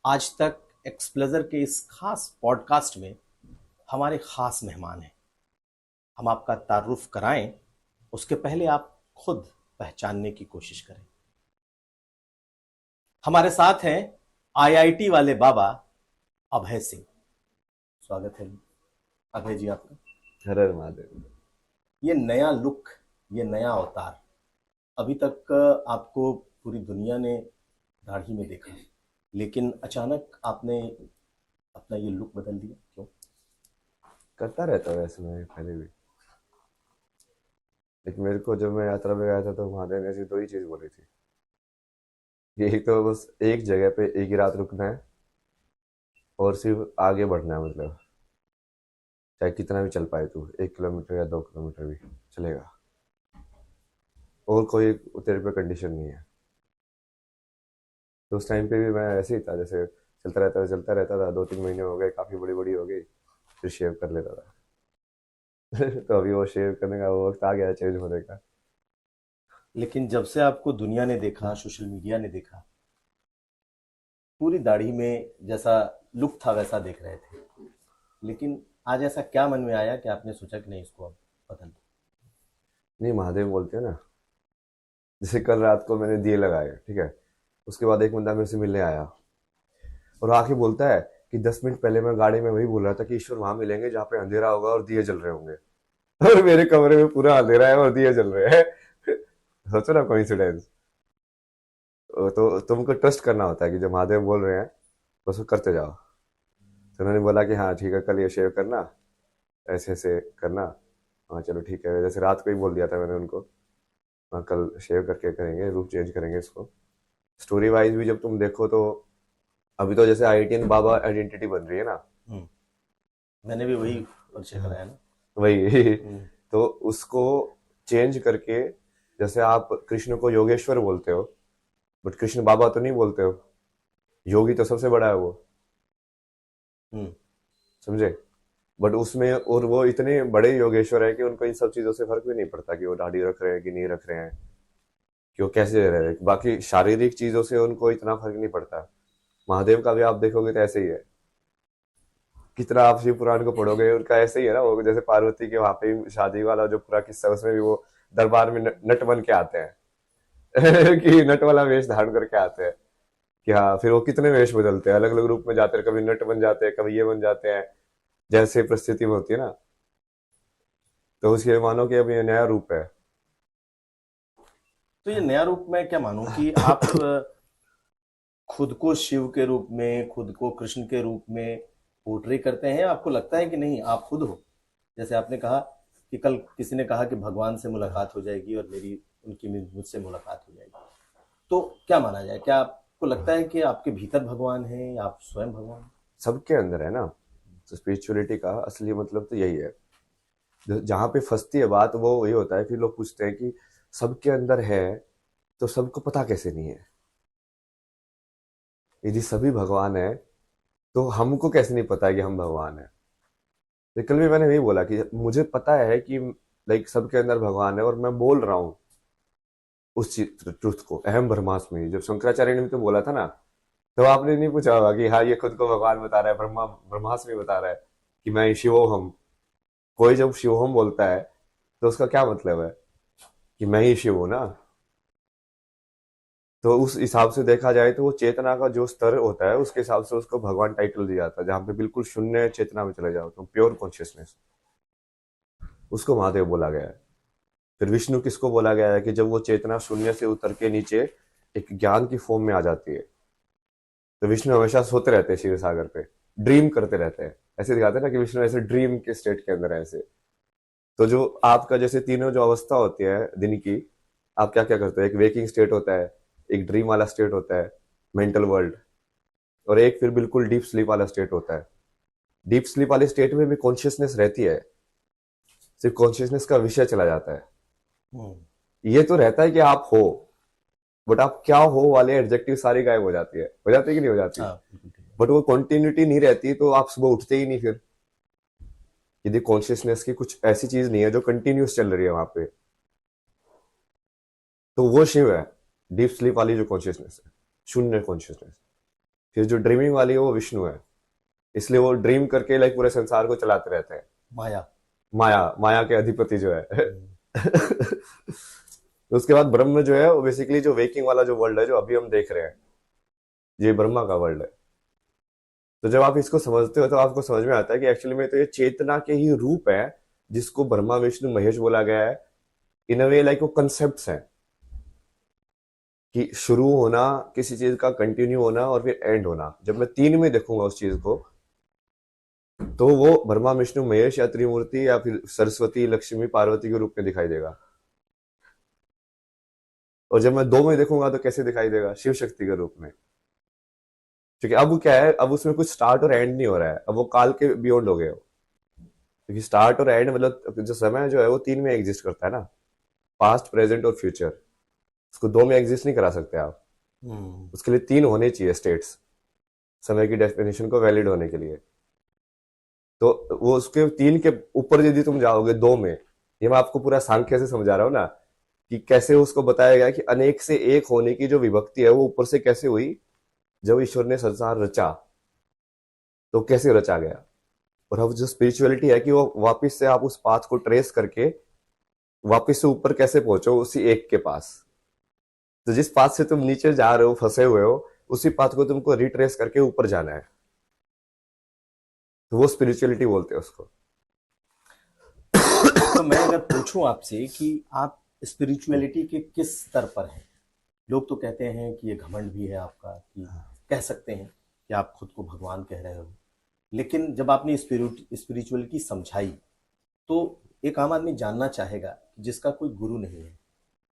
आज तक एक्सप्लेजर के इस खास पॉडकास्ट में हमारे खास मेहमान हैं। हम आपका तारुफ कराएं, उसके पहले आप खुद पहचानने की कोशिश करें। हमारे साथ हैं आईआईटी वाले बाबा अभय सिंह। स्वागत है अभय जी आपका। हर हर महादेव। ये नया लुक, ये नया अवतार, अभी तक आपको पूरी दुनिया ने दाढ़ी में देखा, लेकिन अचानक आपने अपना ये लुक बदल दिया, क्यों? करता रहता हूँ वैसे मैं पहले भी, लेकिन मेरे को जब मैं यात्रा पे गया था तो महादेव ने ऐसी दो ही चीज बोली थी। यही तो बस एक जगह पे एक ही रात रुकना है और सिर्फ आगे बढ़ना है, मतलब चाहे कितना भी चल पाए तू, 1 किलोमीटर या 2 किलोमीटर भी चलेगा, और कोई तेरे पे कंडीशन नहीं है। तो उस टाइम पे भी मैं ऐसे ही था, जैसे चलता रहता था 2-3 महीने हो गए, काफी बड़ी बड़ी हो गई, फिर शेव कर लेता था। तो अभी वो शेव करने का वो वक्त आ गया चेंज होने का। लेकिन जब से आपको दुनिया ने देखा, सोशल मीडिया ने देखा, पूरी दाढ़ी में जैसा लुक था वैसा देख रहे थे, लेकिन आज ऐसा क्या मन में आया कि आपने सोचा कि नहीं, इसको अब बदल दो? नहीं, महादेव बोलते हैं ना। जैसे कल रात को मैंने दिए लगाए, ठीक है, उसके बाद एक बंदा मेरे से मिलने आया और आके बोलता है कि 10 मिनट पहले मैं गाड़ी में वही बोल रहा था कि ईश्वर वहां मिलेंगे जहाँ पे अंधेरा होगा और दिए जल रहे होंगे। और मेरे कमरे में पूरा अंधेरा है और दिए जल रहे हैं। सोचो ना, कोइंसिडेंस। तो तुमको ट्रस्ट करना होता है कि जो महादेव बोल रहे हैं बस वो करते जाओ। तो उन्होंने बोला कि हाँ ठीक है, कल ये शेव करना, ऐसे ऐसे करना। हाँ चलो ठीक है, जैसे रात को ही बोल दिया था मैंने उनको। हाँ कल शेव करके करेंगे, रूप चेंज करेंगे इसको। स्टोरी वाइज भी जब तुम देखो तो अभी तो जैसे आईटीएन बाबा आइडेंटिटी बन रही है ना। हम्म, मैंने भी वही परिचय कराया ना। वही। हम्म, तो उसको चेंज करके, जैसे आप कृष्ण को योगेश्वर बोलते हो, बट कृष्ण बाबा तो नहीं बोलते हो। योगी तो सबसे बड़ा है वो, हम्म, समझे। बट उसमें और वो इतने बड़े योगेश्वर है कि उनको इन सब चीजों से फर्क भी नहीं पड़ता कि वो दाढ़ी रख रहे हैं कि नहीं रख रहे हैं, कि वो कैसे रह रहे हैं। बाकी शारीरिक चीजों से उनको इतना फर्क नहीं पड़ता। महादेव का भी आप देखोगे तो ऐसे ही है। कितना आप शिव पुराण को पढ़ोगे, उनका ऐसे ही है ना। वो जैसे पार्वती के वहां पे शादी वाला जो पूरा किस्सा, उसमें भी वो दरबार में नट बन के आते हैं। कि नट वाला वेश धारण करके आते हैं। कि हाँ, फिर वो कितने वेश बदलते हैं, अलग अलग रूप में जाते हैं, कभी नट बन जाते हैं, कभी ये बन जाते हैं, जैसे परिस्थिति में होती है ना। तो उसके मानो कि अब ये नया रूप है। तो ये नया रूप मैं क्या मानूं कि आप खुद को शिव के रूप में, खुद को कृष्ण के रूप में पोर्ट्रे करते हैं? आपको लगता है कि नहीं, आप खुद हो? जैसे आपने कहा कि कल किसी ने कहा कि भगवान से मुलाकात हो जाएगी और मेरी उनकी मुझसे मुलाकात हो जाएगी, तो क्या माना जाए? क्या आपको लगता है कि आपके भीतर भगवान है या आप स्वयं भगवान हैं? सबके अंदर है ना। तो स्पिरिचुअलिटी का असली मतलब तो यही है। जहाँ पे फंसती है बात वो वही होता है, फिर लोग पूछते हैं कि सबके अंदर है तो सबको पता कैसे नहीं है। यदि सभी भगवान है तो हमको कैसे नहीं पता है कि हम भगवान है। तो कल भी मैंने वही बोला कि मुझे पता है कि लाइक सबके अंदर भगवान है, और मैं बोल रहा हूँ उस ट्रुथ को। अहम ब्रह्मास्मि जब शंकराचार्य ने भी तो बोला था ना, तो आपने नहीं पूछा होगा कि हाँ ये खुद को भगवान बता रहा है, ब्रह्मास्मि बता रहा है कि मैं शिवोहम। कोई जब शिवोहम बोलता है तो उसका क्या मतलब है? कि मैं ही शिव हूं ना। तो उस हिसाब से देखा जाए तो वो चेतना का जो स्तर होता है उसके हिसाब से उसको भगवान टाइटल दिया जाता है। जहाँ पे बिल्कुल शून्य चेतना में चले जाओ, तो प्योर कॉन्शियसनेस, उसको महादेव बोला गया है। फिर विष्णु किसको बोला गया है? कि जब वो चेतना शून्य से उतर के नीचे एक ज्ञान की फॉर्म में आ जाती है। तो विष्णु हमेशा सोते रहते हैं, क्षीर सागर पे ड्रीम करते रहते हैं। ऐसे दिखाते हैं ना कि विष्णु ऐसे ड्रीम के स्टेट के अंदर है ऐसे। तो जो आपका जैसे तीनों जो अवस्था होती है दिन की, आप क्या क्या करते हैं? एक वेकिंग स्टेट होता है, एक ड्रीम वाला स्टेट होता है, मेंटल वर्ल्ड, और एक फिर बिल्कुल डीप स्लीप वाला स्टेट होता है। डीप स्लीप वाले स्टेट में भी कॉन्शियसनेस रहती है, सिर्फ कॉन्शियसनेस का विषय चला जाता है। हम्म, ये तो रहता है कि आप हो, बट आप क्या हो वाले एडजेक्टिव सारी गायब हो जाती है। हो जाती है कि नहीं हो जाती? हाँ बिल्कुल ठीक है। बट वो कंटिन्यूटी नहीं रहती, तो आप सुबह उठते ही नहीं फिर। यदि कॉन्शियसनेस की कुछ ऐसी चीज नहीं है जो कंटिन्यूस चल रही है वहां पे, तो वो शिव है। डीप स्लीप वाली जो कॉन्शियसनेस है, शून्य कॉन्शियसनेस। फिर जो ड्रीमिंग वाली है वो विष्णु है, इसलिए वो ड्रीम करके लाइक पूरे संसार को चलाते रहते हैं। माया। माया, माया के अधिपति जो है। हम्म। उसके बाद ब्रह्म जो है वो बेसिकली जो वेकिंग वाला जो वर्ल्ड है जो अभी हम देख रहे हैं, ये ब्रह्मा का वर्ल्ड है। तो जब आप इसको समझते हो तो आपको समझ में आता है कि एक्चुअली में तो ये चेतना के ही रूप है, जिसको ब्रह्मा विष्णु महेश बोला गया है। इन अ वे लाइक वो कंसेप्ट हैं कि शुरू होना किसी चीज का, कंटिन्यू होना और फिर एंड होना। जब मैं तीन में देखूंगा उस चीज को, तो वो ब्रह्मा विष्णु महेश या त्रिमूर्ति या फिर सरस्वती लक्ष्मी पार्वती के रूप में दिखाई देगा। और जब मैं दो में देखूंगा तो कैसे दिखाई देगा? शिव शक्ति के रूप में। क्योंकि अब क्या है, अब उसमें कुछ स्टार्ट और एंड नहीं हो रहा है, अब वो काल के बियॉन्ड हो गए हो। क्योंकि स्टार्ट और एंड मतलब जो समय जो है वो तीन में एग्जिस्ट करता है ना, पास्ट प्रेजेंट और फ्यूचर। उसको दो में एग्जिस्ट नहीं करा सकते आप। उसके लिए तीन होने चाहिए स्टेट्स, समय की डेफिनेशन को वैलिड होने के लिए। तो वो उसके तीन के ऊपर यदि तुम जाओगे दो में, ये मैं आपको पूरा सांख्य से समझा रहा हूँ ना, कि कैसे उसको बताया गया कि अनेक से एक होने की जो विभक्ति है वो ऊपर से कैसे हुई। जब ईश्वर ने संसार रचा तो कैसे रचा गया। और अब जो स्पिरिचुअलिटी है कि वो वापस से आप उस पाथ को ट्रेस करके वापस से ऊपर कैसे पहुंचो उसी एक के पास। तो जिस पाथ से तुम नीचे जा रहे हो, फंसे हुए हो, उसी पाथ को तुमको रिट्रेस करके ऊपर जाना है। तो वो स्पिरिचुअलिटी बोलते हैं उसको। तो मैं अगर पूछूं आपसे कि आप स्पिरिचुअलिटी के किस स्तर पर हैं? लोग तो कहते हैं कि ये घमंड भी है आपका, कि कह सकते हैं कि आप खुद को भगवान कह रहे हो। लेकिन जब आपने स्पिरिचुअलिटी समझाई, तो एक आम आदमी जानना चाहेगा कि जिसका कोई गुरु नहीं है,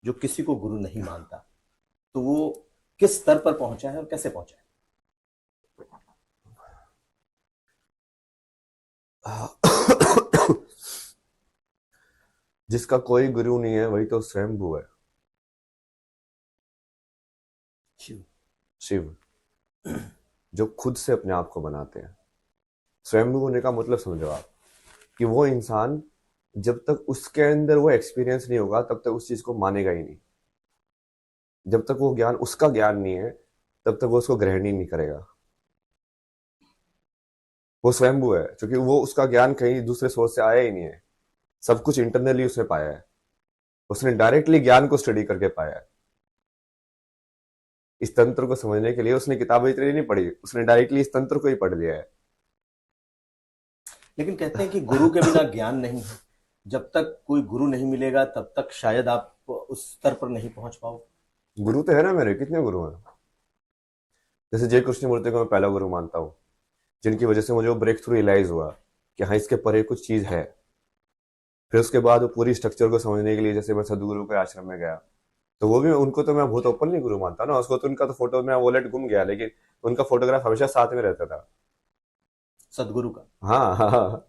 जो किसी को गुरु नहीं मानता, तो वो किस स्तर पर पहुंचा है और कैसे पहुंचा है? जिसका कोई गुरु नहीं है वही तो स्वयंभू है, शिव। शिव, जो खुद से अपने आप को बनाते हैं। स्वयंभू होने का मतलब समझो आप, कि वो इंसान जब तक उसके अंदर वो एक्सपीरियंस नहीं होगा तब तक उस चीज को मानेगा ही नहीं। जब तक वो ज्ञान उसका ज्ञान नहीं है तब तक वो उसको ग्रहण ही नहीं करेगा। वो स्वयंभू है क्योंकि वो उसका ज्ञान कहीं दूसरे सोर्स से आया ही नहीं है, सब कुछ इंटरनली उसने पाया है। उसने डायरेक्टली ज्ञान को स्टडी करके पाया है। इस तंत्र को समझने के लिए उसने किताबें इतनी नहीं पढ़ी, उसने डायरेक्टली इस तंत्र को ही पढ़ लिया है। लेकिन कहते हैं कि गुरु के बिना ज्ञान नहीं है। जब तक कोई गुरु नहीं मिलेगा तब तक शायद आप उस स्तर पर नहीं पहुंच पाओ। गुरु तो है ना मेरे, कितने गुरु हैं। जैसे जय कृष्ण मूर्ति को मैं पहला गुरु मानता हूँ, जिनकी वजह से मुझे वो ब्रेक थ्रू रियलाइज हुआ कि हाँ इसके परे कुछ चीज है। फिर उसके बाद वो पूरी स्ट्रक्चर को समझने के लिए जैसे मैं सदगुरु के आश्रम में गया, तो वो भी उनको तो मैं बहुत ओपनली गुरु मानता ना। उसको तो उनका तो फोटो, मैं वॉलेट गुम गया लेकिन उनका फोटोग्राफ हमेशा साथ में रहता था। सदगुरु का। हाँ हाँ हाँ।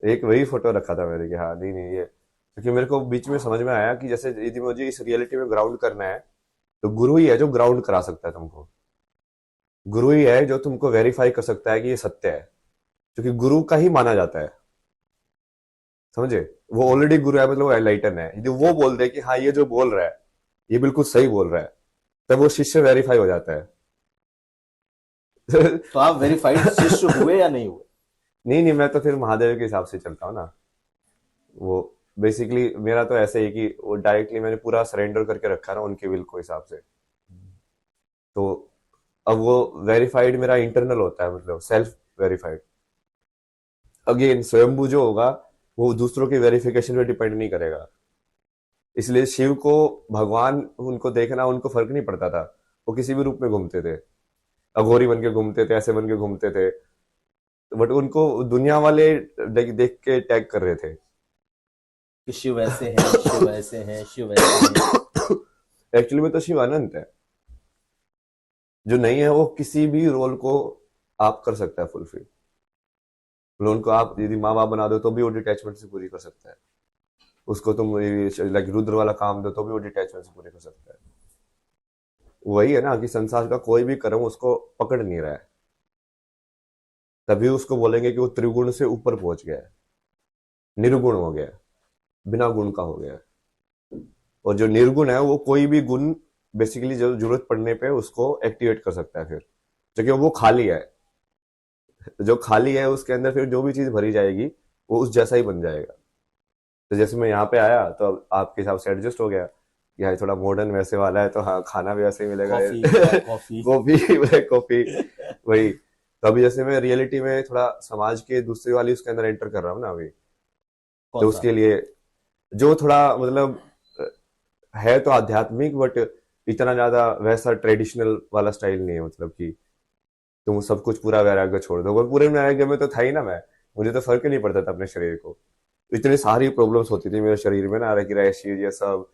एक वही फोटो रखा था मैंने कि हाँ नहीं नहीं ये, क्योंकि मेरे को बीच में समझ में आया कि जैसे यदि मुझे इस रियलिटी में ग्राउंड करना है तो गुरु ही है जो ग्राउंड करा सकता है तुमको। गुरु ही है जो तुमको वेरीफाई कर सकता है कि ये सत्य है, क्योंकि गुरु का ही माना जाता है। समझे? वो ऑलरेडी गुरु है, मतलब वो एनलाइटन है। यदि वो बोल दे कि हाँ ये जो बोल रहा है ये बिल्कुल सही बोल रहा है, तब वो शिष्य वेरीफाई हो जाता है। तो आप वेरीफाइड शिष्य हुए या नहीं हुए? नहीं नहीं, मैं तो फिर महादेव के हिसाब से चलता हूँ ना। वो बेसिकली मेरा तो ऐसे ही कि वो डायरेक्टली मैंने पूरा सरेंडर करके रखा ना उनके विल को हिसाब से। तो अब वो वेरीफाइड मेरा इंटरनल होता है, मतलब सेल्फ वेरीफाइड। अगेन स्वयंभू जो होगा वो दूसरों की वेरिफिकेशन पे डिपेंड नहीं करेगा। इसलिए शिव को भगवान उनको देखना उनको फर्क नहीं पड़ता था। वो किसी भी रूप में घूमते थे, अघोरी बन के घूमते थे, ऐसे बन के घूमते थे, बट उनको दुनिया वाले देख देख के टैग कर रहे थे कि शिव ऐसे हैं, शिव ऐसे हैं, शिव ऐसे हैं। एक्चुअली में तो शिव अनंत है। जो नहीं है वो किसी भी रोल को आप कर सकता है फुलफिल। मतलब उनको आप यदि माँ बाप बना दो तो भी वो डिटैचमेंट से पूरी कर सकता है। उसको तुम लाइक रुद्र वाला काम दो तो भी वो डिटैचमेंट से पूरी कर सकता है। वही है ना कि संसार का कोई भी कर्म उसको पकड़ नहीं रहा है, तभी उसको बोलेंगे कि वो त्रिगुण से ऊपर पहुंच गया है, निर्गुण हो गया है, बिना गुण का हो गया है। और जो निर्गुण है वो कोई भी गुण बेसिकली जो जरूरत पड़ने पे उसको एक्टिवेट कर सकता है फिर। क्योंकि वो खाली है, जो खाली है उसके अंदर फिर जो भी चीज भरी जाएगी वो उस जैसा ही बन जाएगा। तो जैसे मैं यहाँ पे आया तो अब आपके हिसाब से एडजस्ट हो गया, यहाँ थोड़ा मॉडर्न वैसे वाला है तो हाँ खाना भी वैसे ही मिलेगा। Coffee, black coffee. Coffee, black coffee, वही। तो अभी जैसे मैं रियलिटी में थोड़ा समाज के दूसरी वाली उसके अंदर एंटर कर रहा हूँ ना अभी, कौन तो सा? उसके लिए जो थोड़ा मतलब है तो आध्यात्मिक, बट इतना ज्यादा वैसा ट्रेडिशनल वाला स्टाइल नहीं है, मतलब कि तुम सब कुछ पूरा वैराग्य छोड़ दो। और पूरे वैराग्य में तो था ही ना मैं, मुझे तो फर्क ही नहीं पड़ता था अपने शरीर को। इतनी सारी प्रॉब्लम्स होती थी मेरे शरीर में ना, रैश ये सब,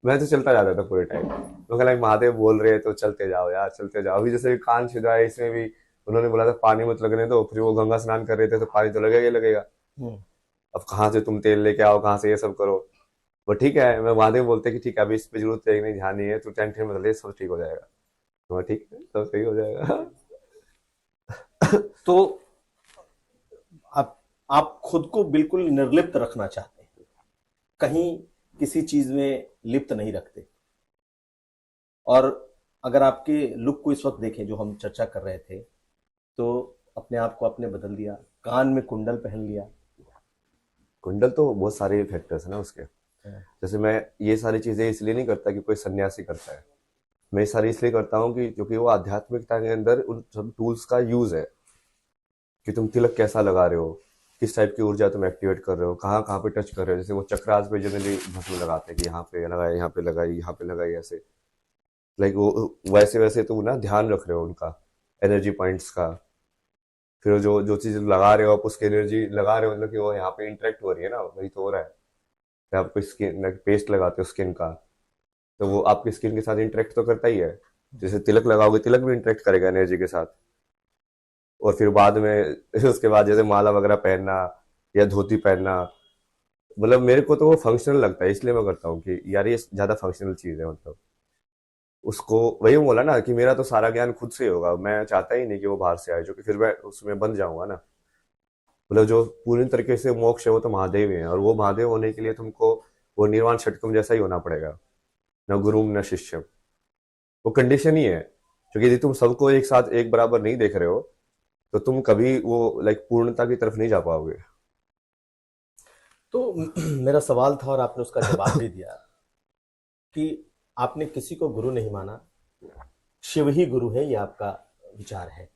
मैं तो चलता जाता था पूरे टाइम। तो कहला महादेव बोल रहे हैं तो चलते जाओ यार, चलते जाओ। अभी जैसे कान छिदा है, इसमें भी उन्होंने बोला था पानी मत लगने दो, फिर वो गंगा स्नान कर रहे थे तो पानी तो लगेगा ही लगेगा। हम्म। अब कहाँ से तुम तेल लेके आओ, कहाँ से ये सब करो। वो ठीक है, मैं महादेव बोलते कि ठीक है अभी इस पे जरूरत है नहीं, ध्यान नहीं है, तू टेंशन मत ले, सब ठीक हो जाएगा। तो मैं ठीक है, सब सही हो जाएगा। तो आप खुद को बिल्कुल निर्लिप्त रखना चाहते हैं, कहीं किसी चीज में लिप्त नहीं रखते। और अगर आपके लुक को इस वक्त देखें जो हम चर्चा कर रहे थे, तो अपने आप को आपने बदल दिया, कान में कुंडल पहन लिया। कुंडल तो बहुत सारे फैक्टर्स है ना उसके। जैसे मैं ये सारी चीजें इसलिए नहीं करता कि कोई सन्यासी करता है, मैं ये सारी इसलिए करता हूँ कि क्योंकि वो आध्यात्मिकता के अंदर उन सब टूल्स का यूज है, कि तुम तिलक कैसा लगा रहे हो, किस टाइप की ऊर्जा तुम एक्टिवेट कर रहे हो, कहाँ कहाँ पे टच कर रहे हो। जैसे वो चक्रास पे जनरली भस्म लगाते हैं कि यहाँ पे लगाए, यहाँ पे लगाई, यहाँ पे लगाई, ऐसे लाइक वो वैसे वैसे तुम ना ध्यान रख रहे हो उनका, एनर्जी पॉइंट्स का। फिर जो जो चीज लगा रहे हो आप उसकी एनर्जी लगा रहे हो, मतलब कि वो यहाँ पे इंटरेक्ट हो रही है ना, वही तो हो रहा है। फिर आप कोई स्किन पेस्ट लगाते हो स्किन का, तो वो आपकी स्किन के साथ इंटरेक्ट तो करता ही है। जैसे तिलक लगाओगे, तिलक भी इंटरेक्ट करेगा एनर्जी के साथ। और फिर बाद में उसके बाद जैसे माला वगैरह पहनना या धोती पहनना, मतलब मेरे को तो वो फंक्शनल लगता है, इसलिए मैं करता हूँ कि यार ये ज्यादा फंक्शनल चीज है। मतलब उसको वही बोला ना कि मेरा तो सारा ज्ञान खुद से ही होगा, मैं चाहता ही नहीं कि वो बाहर से आए, जो कि फिर मैं उसमें बन जाऊंगा ना। मतलब जो पूरी तरीके से मोक्ष है वो तो महादेव ही है, और वो महादेव होने के लिए तुमको वो निर्वाण षटकम जैसा ही होना पड़ेगा, न गुरुम न शिष्यम। वो कंडीशन ही है, क्योंकि यदि तुम सबको एक साथ एक बराबर नहीं देख रहे हो तो तुम कभी वो लाइक पूर्णता की तरफ नहीं जा पाओगे। तो मेरा सवाल था और आपने उसका जवाब भी दिया कि आपने किसी को गुरु नहीं माना, शिव ही गुरु है, ये आपका विचार है।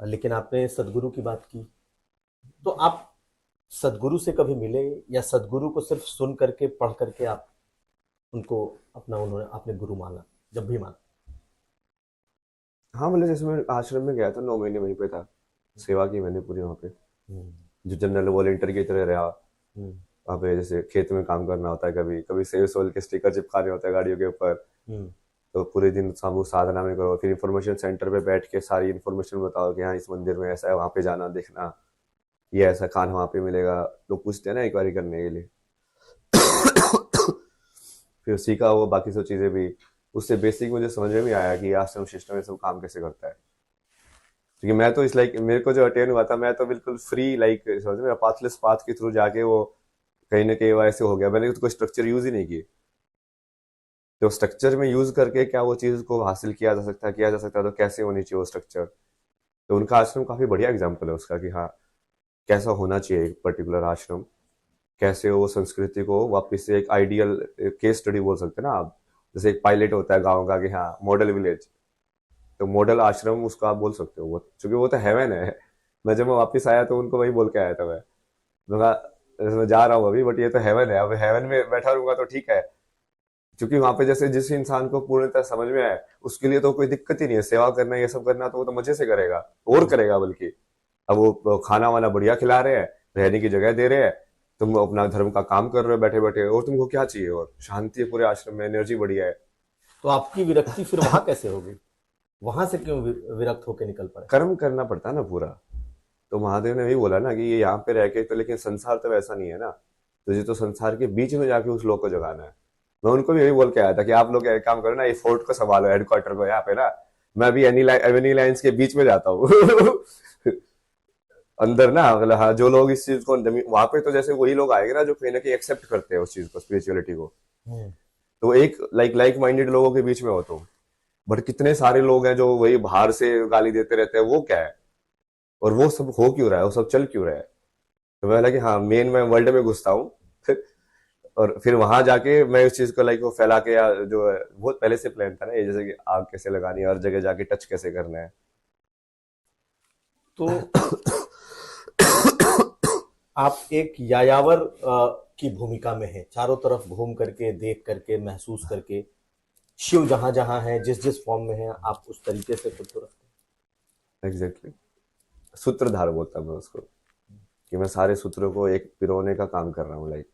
लेकिन आपने सदगुरु की बात की, तो आप सदगुरु से कभी मिले, या सदगुरु को सिर्फ सुन करके पढ़ करके आप उनको अपना उन्होंने आपने गुरु माना, जब भी माना? हाँ, मतलब जैसे मैं आश्रम में गया था, 9 महीने वहीं पे था, सेवा की मैंने पूरी वहाँ पे, हम्म। जो जनरल वॉलेंटियर की तरह रहा। हम्म। वहाँ पे जैसे खेत में काम करना होता है, कभी कभी सेव सोल के स्टिकर चिपकाने होते हैं गाड़ियों के ऊपर। हम्म। तो पूरे दिन सामूहिक साधना में करो, फिर इंफॉर्मेशन सेंटर पे बैठ के सारी इंफॉर्मेशन बताओ कि हाँ इस मंदिर में ऐसा है, वहाँ पे जाना देखना, ये ऐसा खाना वहाँ पे मिलेगा। लोग पूछते हैं ना एक बारी करने के लिए। फिर सीखा वो बाकी सब चीजें भी, उससे बेसिक मुझे समझ में भी आया कि आश्रम सिस्टम में सब काम कैसे करता है। क्योंकि मैं तो इस लाइक मेरे को जो अटेन हुआ था, मैं तो बिल्कुल फ्री लाइक समझ में पाथलेस पाथ के थ्रू जाके वो कहीं ना कहीं वैसे हो गया। मैंने तो कोई स्ट्रक्चर यूज ही नहीं की, तो स्ट्रक्चर में यूज करके क्या वो चीज को हासिल किया जा सकता है, तो कैसे होनी चाहिए वो स्ट्रक्चर। तो उनका आश्रम काफी बढ़िया एग्जाम्पल है उसका कि हाँ कैसा होना चाहिए एक पर्टिकुलर आश्रम, कैसे वो संस्कृति को वापस से एक आइडियल केस स्टडी बोल सकते हैं ना आप। जैसे एक पायलट होता है गाँव का कि हाँ मॉडल विलेज, तो मॉडल आश्रम उसको आप बोल सकते हो वो, क्योंकि वो तो हेवन है। मैं जब मैं वापस आया तो उनको वही बोल के आया था मैं कहा, मैं जा रहा हूँ अभी बट ये तो हेवन है, अब हेवन में बैठा रहूंगा तो ठीक है। क्योंकि वहां पे जैसे जिस इंसान को पूर्णतः समझ में आए उसके लिए तो कोई दिक्कत ही नहीं है, सेवा करना ये सब करना तो वो तो मजे से करेगा, और करेगा बल्कि। अब वो खाना वाना बढ़िया खिला रहे हैं, रहने की जगह दे रहे हैं, तुम अपना धर्म का काम कर रहे हो बैठे बैठे, और तुमको क्या चाहिए, और शांति है पूरे आश्रम में, एनर्जी बढ़िया है। तो आपकी विरक्ति फिर वहां कैसे होगी? वहां से क्यों विरक्त होकर निकल पड़े? कर्म करना पड़ता है ना पूरा। तो महादेव ने वही बोला ना कि ये यहाँ पे रह के तो, लेकिन संसार तो वैसा नहीं है ना, तुझे तो संसार के बीच में जाके उस लोग को जगाना है। मैं उनको भी यही बोल के आया था कि आप लोग एक काम करो ना, ये फोर्ट को संभालो, हेडक्वार्टर को यहाँ पे ना, मैं अभी एवेन्यू लाइन्स के बीच में जाता हूँ। अंदर ना, मतलब हाँ जो लोग इस चीज को वहां पे, तो जैसे वही लोग आएंगे ना जो कहीं ना कहीं एक्सेप्ट करते हैं उस चीज को, स्पिरिचुअलिटी को। हम्म। तो एक लाइक माइंडेड लोगों के बीच में हो तुम, बट कितने सारे लोग हैं जो वही बाहर से गाली देते रहते हैं, वो क्या है, और वो सब हो क्यों रहा है, वो सब चल क्यों रहा है। तो मैं लगा कि हाँ, मेन मैं वर्ल्ड में घुसता हूँ और फिर वहां जाके मैं उस चीज को लाइक वो फैला के, या जो है बहुत पहले से प्लान था ना ये, जैसे कि आग कैसे लगानी है, हर जगह जाके टच कैसे करना है। तो आप एक यायावर की भूमिका में हैं, चारों तरफ घूम करके, देख करके, महसूस करके, शिव जहां जहां है, जिस जिस फॉर्म में है, आप उस तरीके से खुद को रखते एग्जैक्टली, सूत्रधार बोलता हूं मैं उसको, कि मैं सारे सूत्रों को एक पिरोने का काम कर रहा हूँ, लाइक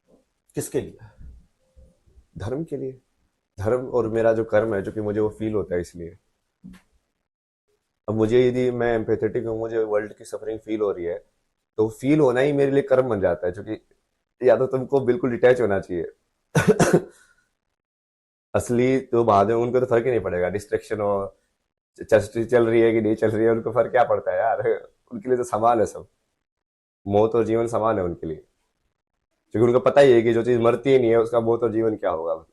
हैं। किसके लिए? धर्म के लिए। धर्म और मेरा जो कर्म है, जो कि मुझे वो फील होता है, इसलिए। अब मुझे यदि मैं एम्पेथेटिक हूँ, मुझे वर्ल्ड की सफरिंग फील हो रही है, तो फील होना ही मेरे लिए कर्म बन जाता है, क्योंकि या तो तुमको बिल्कुल डिटैच होना चाहिए। असली तो महादेव, उनको तो फर्क ही नहीं पड़ेगा, डिस्ट्रैक्शन हो, चर्च चल रही है कि नहीं चल रही है, उनको फर्क क्या पड़ता है यार। उनके लिए तो समान है सब, मौत और जीवन समान है उनके लिए, क्योंकि उनको पता ही है कि जो चीज मरती ही नहीं है, उसका मौत और जीवन क्या होगा।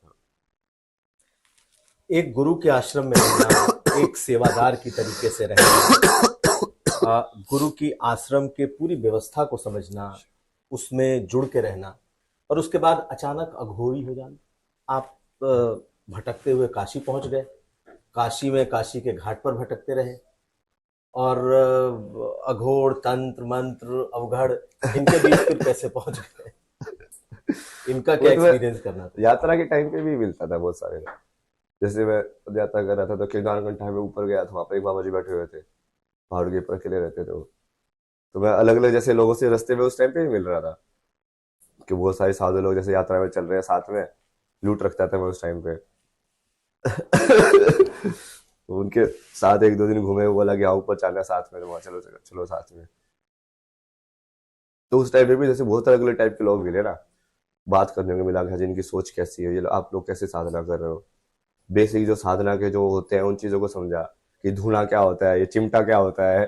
एक गुरु के आश्रम में रहना, एक सेवादार की तरीके से रहना, गुरु की आश्रम के पूरी व्यवस्था को समझना, उसमें जुड़ के रहना, और उसके बाद अचानक अघोरी हो जाना। आप भटकते हुए काशी पहुंच गए, काशी में काशी के घाट पर भटकते रहे, और अघोर, तंत्र मंत्र, अवघड़, इनके बीच फिर कैसे पहुंच गए? इनका वो क्या तो मैं एक्सपीरियंस करना था? यात्रा के टाइम पे भी मिलता था बहुत सारे। जैसे मैं यात्रा कर रहा था तो केदारकंठा में ऊपर गया था, वहां पर एक बाबा जी बैठे हुए थे, पहाड़ के ऊपर अकेले रहते थे वो। तो मैं अलग अलग जैसे लोगों से रास्ते में उस टाइम पे ही मिल रहा था, कि बहुत सारे साधु लोग जैसे यात्रा में चल रहे हैं साथ में, लूट रखता था मैं उस टाइम पे। तो उनके साथ एक दो दिन घूमे, वो बोला कि हाँ ऊपर चलना है साथ में, तो वहाँ चलो चलो चलो साथ में। तो उस टाइम पे भी जैसे बहुत अलग अलग टाइप के लोग मिले ना, बात करने को मिला कि हाँ जी, इनकी सोच कैसी है, ये आप लोग कैसे साधना कर रहे हो। बेसिक जो साधना के जो होते हैं उन चीजों को समझा, कि धुना क्या होता है, ये चिमटा क्या होता है,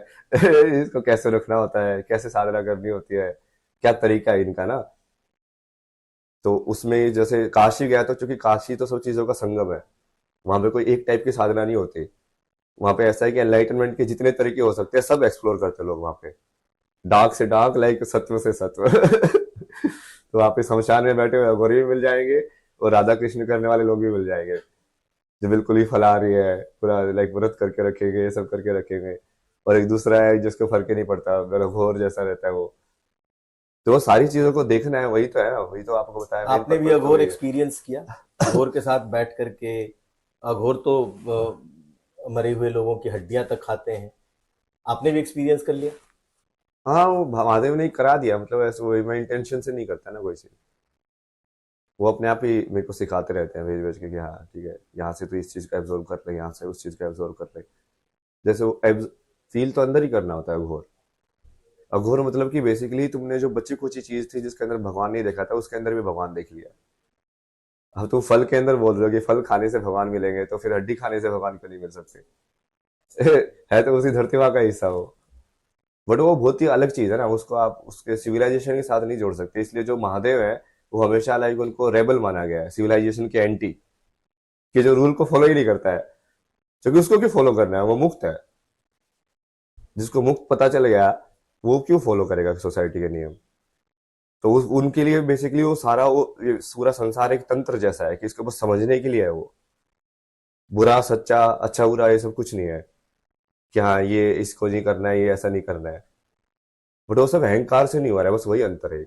इसको कैसे रखना होता है, कैसे साधना करनी होती है, क्या तरीका है इनका ना। तो उसमें जैसे काशी गया, तो चूंकि काशी तो सब चीजों का संगम है, वहां पे कोई एक टाइप की साधना नहीं होती। वहां पे ऐसा है कि एनलाइटनमेंट के जितने तरीके हो सकते हैं सब एक्सप्लोर करते हैं लोग वहां पे, डार्क से डार्क, लाइक सत्व से सत्व। तो वहां पे शमशान में बैठे हुए अघोरी भी मिल जाएंगे, और राधा कृष्ण करने वाले लोग भी मिल जाएंगे, जो बिल्कुल ही फलाहारी है, पूरा लाइक व्रत करके रखेंगे, ये सब करके रखेंगे। और एक दूसरा है जिसको फर्क ही नहीं पड़ता, घोर जैसा रहता है वो। तो वो सारी चीजों को देखना है, वही तो है ना, वही तो आपको बताया, मेन आपने भी पर्पज तो अघोर वही है। एक्सपीरियंस किया? अघोर के साथ बैठ करके, अघोर तो मरे हुए लोगों की हड्डियां तक खाते हैं, आपने भी एक्सपीरियंस कर लिया? हाँ, वो महादेव ने ही करा दिया, मतलब ऐसे वही, मैं इंटेंशन से नहीं करता ना कोई चीज, वो अपने आप ही मेरे को सिखाते रहते हैं भेज भेज के, कि हाँ ठीक है, यहाँ से तो इस चीज का एब्जॉर्व कर ले, यहाँ से उस चीज का एब्जॉर्व कर ले। जैसे वो फील तो अंदर ही करना होता है अघोर। अघोर मतलब कि बेसिकली तुमने जो बच्ची कुची चीज थी जिसके अंदर भगवान नहीं देखा था, उसके अंदर भी भगवान देख लिया। अब तुम फल के अंदर बोल रहे हो कि फल खाने से भगवान मिलेंगे, तो फिर हड्डी खाने से भगवान क्यों नहीं मिल सकते। है तो उसी धरती माँ का हिस्सा हो। बट वो बहुत ही अलग चीज है ना, उसको आप उसके सिविलाइजेशन के साथ नहीं जोड़ सकते, इसलिए जो महादेव है, वो हमेशा लाइक उनको रेबल माना गया है, सिविलाइजेशन के एंटी, कि जो रूल को फॉलो ही नहीं करता है। क्योंकि उसको क्यों फॉलो करना है, वो मुक्त है। जिसको मुक्त पता चल गया, वो क्यों फॉलो करेगा सोसाइटी के नियम। तो उनके लिए बेसिकली वो सारा, वो ये पूरा संसार एक तंत्र जैसा है, कि इसको बस समझने के लिए है वो। बुरा सच्चा, अच्छा बुरा, ये सब कुछ नहीं है, कि हाँ ये इसको नहीं करना है, ये ऐसा नहीं करना है। बट वो सब अहंकार से नहीं हो रहा है, बस वही अंतर है।